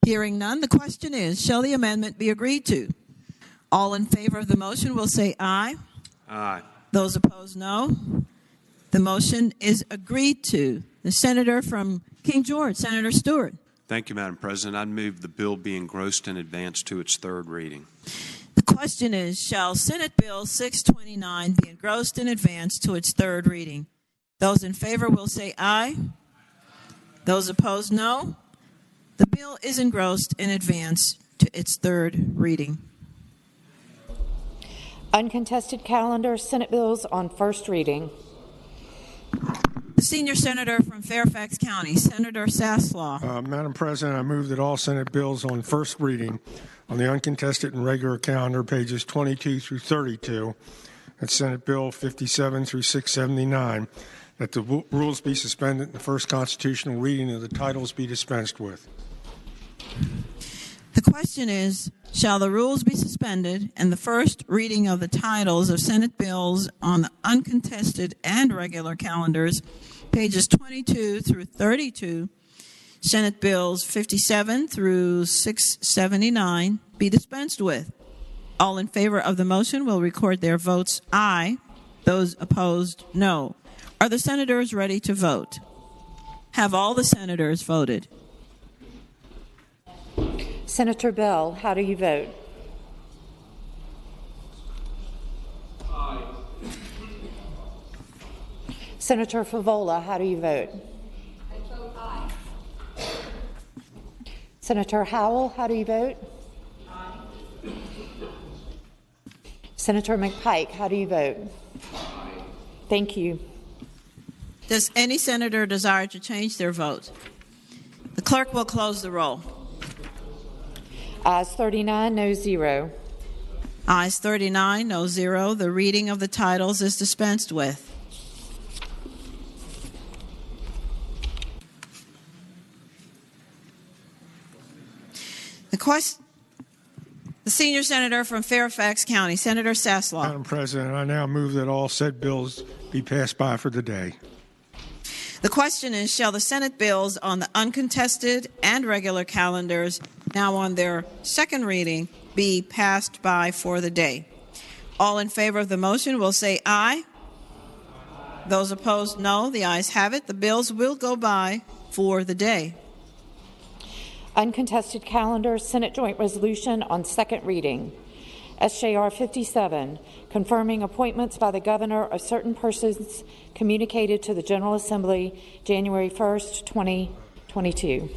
Hearing none, the question is, shall the amendment be agreed to? All in favor of the motion will say aye. Aye. Those opposed, no. The motion is agreed to. The Senator from King George, Senator Stewart. Thank you, Madam President. I'd move the bill be engrossed and advanced to its third reading. The question is, shall Senate Bill 629 be engrossed and advanced to its third reading? Those in favor will say aye. Those opposed, no. The bill is engrossed and advanced to its third reading. Uncontested calendar, Senate bills on first reading. The senior senator from Fairfax County, Senator Saslaw. Madam President, I move that all Senate bills on first reading on the uncontested and regular calendar, pages 22 through 32, that's Senate Bill 57 through 679, that the rules be suspended and the first constitutional reading of the titles be dispensed with. The question is, shall the rules be suspended and the first reading of the titles of Senate bills on the uncontested and regular calendars, pages 22 through 32, Senate bills 57 through 679, be dispensed with? All in favor of the motion will record their votes aye. Those opposed, no. Are the senators ready to vote? Have all the senators voted? Senator Bell, how do you vote? Aye. Senator Favola, how do you vote? I vote aye. Senator Howell, how do you vote? Aye. Senator McPike, how do you vote? Aye. Thank you. Does any senator desire to change their vote? The clerk will close the roll. Ayes 39, no 0. Ayes 39, no 0. The reading of the titles is dispensed with. The senior senator from Fairfax County, Senator Saslaw. Madam President, I now move that all said bills be passed by for the day. The question is, shall the Senate bills on the uncontested and regular calendars, now on their second reading, be passed by for the day? All in favor of the motion will say aye. Those opposed, no. The ayes have it. The bills will go by for the day. Uncontested calendar, Senate Joint Resolution on second reading. SJR 57, confirming appointments by the governor of certain persons communicated to the General Assembly January 1st, 2022.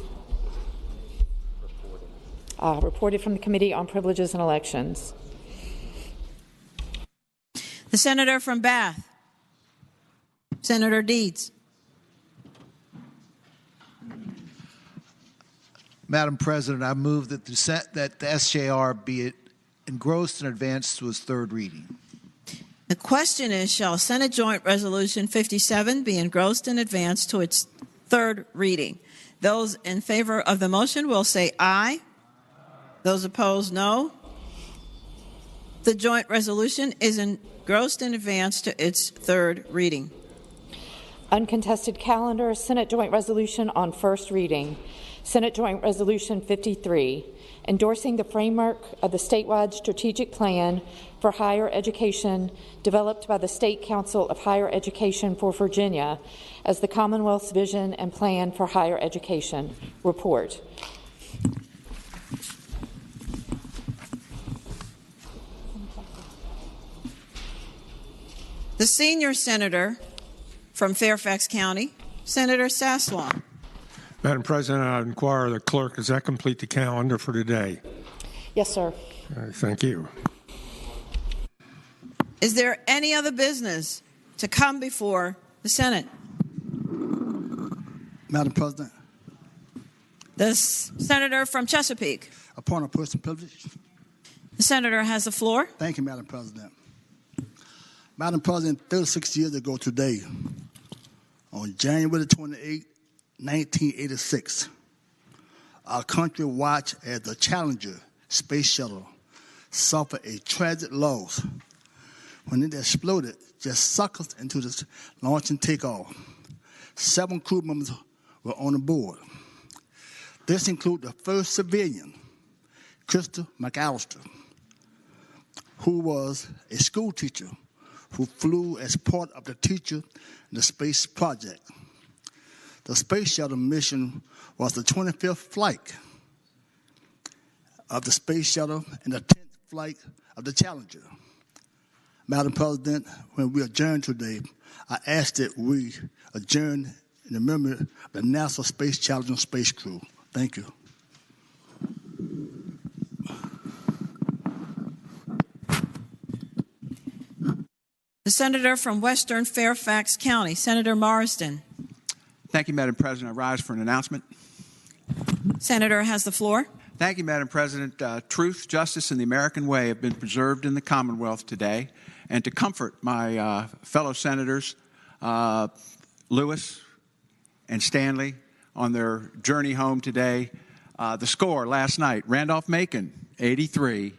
Reported from the Committee on Privileges and Elections. The senator from Bath, Senator Deeds. Madam President, I move that the SJR be engrossed and advanced to its third reading. The question is, shall Senate Joint Resolution 57 be engrossed in advance to its third reading? Those in favor of the motion will say aye. Those opposed, no. The joint resolution is engrossed in advance to its third reading. Uncontested calendar, Senate Joint Resolution on first reading. Senate Joint Resolution 53, endorsing the framework of the statewide strategic plan for higher education developed by the State Council of Higher Education for Virginia as the Commonwealth's vision and plan for higher education. Report. The senior senator from Fairfax County, Senator Sasslaw. Madam President, I inquire the clerk, does that complete the calendar for today? Yes, sir. Thank you. Is there any other business to come before the Senate? Madam President. The senator from Chesapeake. Upon a personal privilege. The senator has the floor. Thank you, Madam President. Madam President, 36 years ago today, on January 28, 1986, our country watched as the Challenger space shuttle suffered a tragic loss when it exploded just seconds into the launch and takeoff. 7 crew members were on the board. This included the first civilian, Crystal McAllister, who was a school teacher who flew as part of the Teacher in the Space Project. The space shuttle mission was the 25th flight of the space shuttle and the 10th flight of the Challenger. Madam President, when we adjourn today, I ask that we adjourn in the memory of the NASA Space Challenger space crew. Thank you. The senator from Western Fairfax County, Senator Marsden. Thank you, Madam President. I rise for an announcement. Senator has the floor. Thank you, Madam President. Truth, justice, and the American way have been preserved in the Commonwealth today. And to comfort my fellow senators, Lewis and Stanley, on their journey home today, the score last night, Randolph-Macon, 83,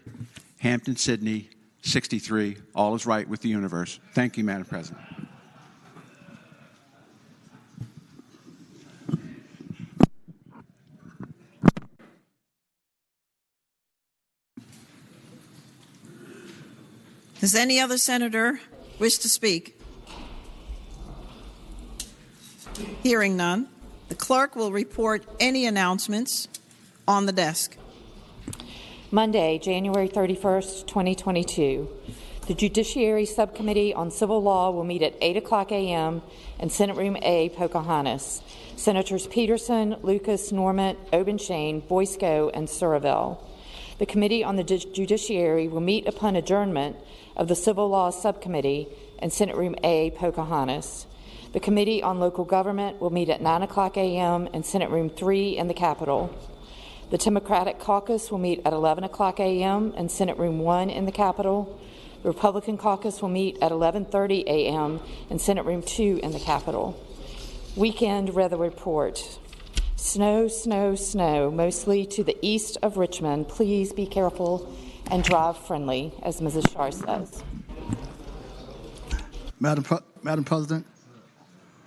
Hampton-Sydney, 63. All is right with the universe. Thank you, Madam President. Does any other senator wish to speak? Hearing none, the clerk will report any announcements on the desk. Monday, January 31st, 2022. The Judiciary Subcommittee on Civil Law will meet at 8 o'clock a.m. in Senate Room A, Pocahontas. Senators Peterson, Lucas, Norment, Obenshain, Boysko, and Surville. The Committee on the Judiciary will meet upon adjournment of the Civil Law Subcommittee in Senate Room A, Pocahontas. The Committee on Local Government will meet at 9 o'clock a.m. in Senate Room 3 in the Capitol. The Democratic Caucus will meet at 11 o'clock a.m. in Senate Room 1 in the Capitol. The Republican Caucus will meet at 11:30 a.m. in Senate Room 2 in the Capitol. Weekend weather report. Snow, snow, snow, mostly to the east of Richmond. Please be careful and drive friendly, as Mrs. Shar says. Madam President.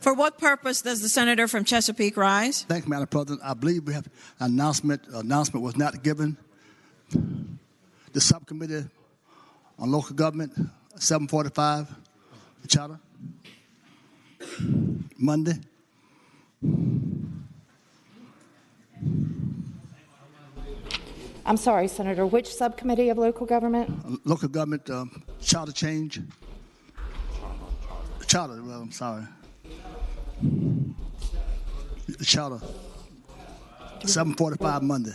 For what purpose does the senator from Chesapeake rise? Thank you, Madam President. I believe we have an announcement. Announcement was not given. The subcommittee on local government, 7:45, the charter, Monday. I'm sorry, Senator, which subcommittee of local government? Local government charter change. Charter, well, I'm sorry. The charter, 7:45 Monday.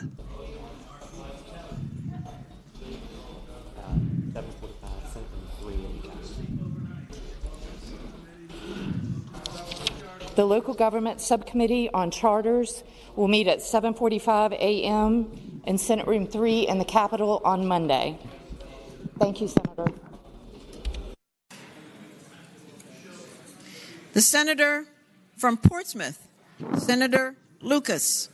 The Local Government Subcommittee on Charters will meet at 7:45 a.m. in Senate Room 3 in the Capitol on Monday. Thank you, Senator. The senator from Portsmouth, Senator Lucas.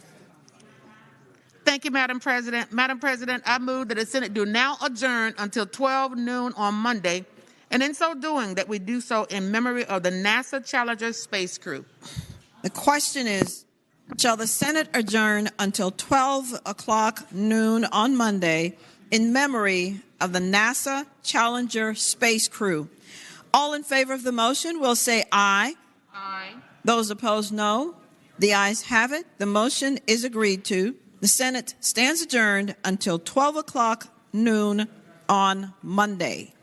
Thank you, Madam President. Madam President, I move that the Senate do now adjourn until 12 noon on Monday, and in so doing, that we do so in memory of the NASA Challenger space crew. The question is, shall the Senate adjourn until 12 o'clock noon on Monday in memory of the NASA Challenger space crew? All in favor of the motion will say aye. Aye. Those opposed, no. The ayes have it. The motion is agreed to. The Senate stands adjourned until 12 o'clock noon on Monday.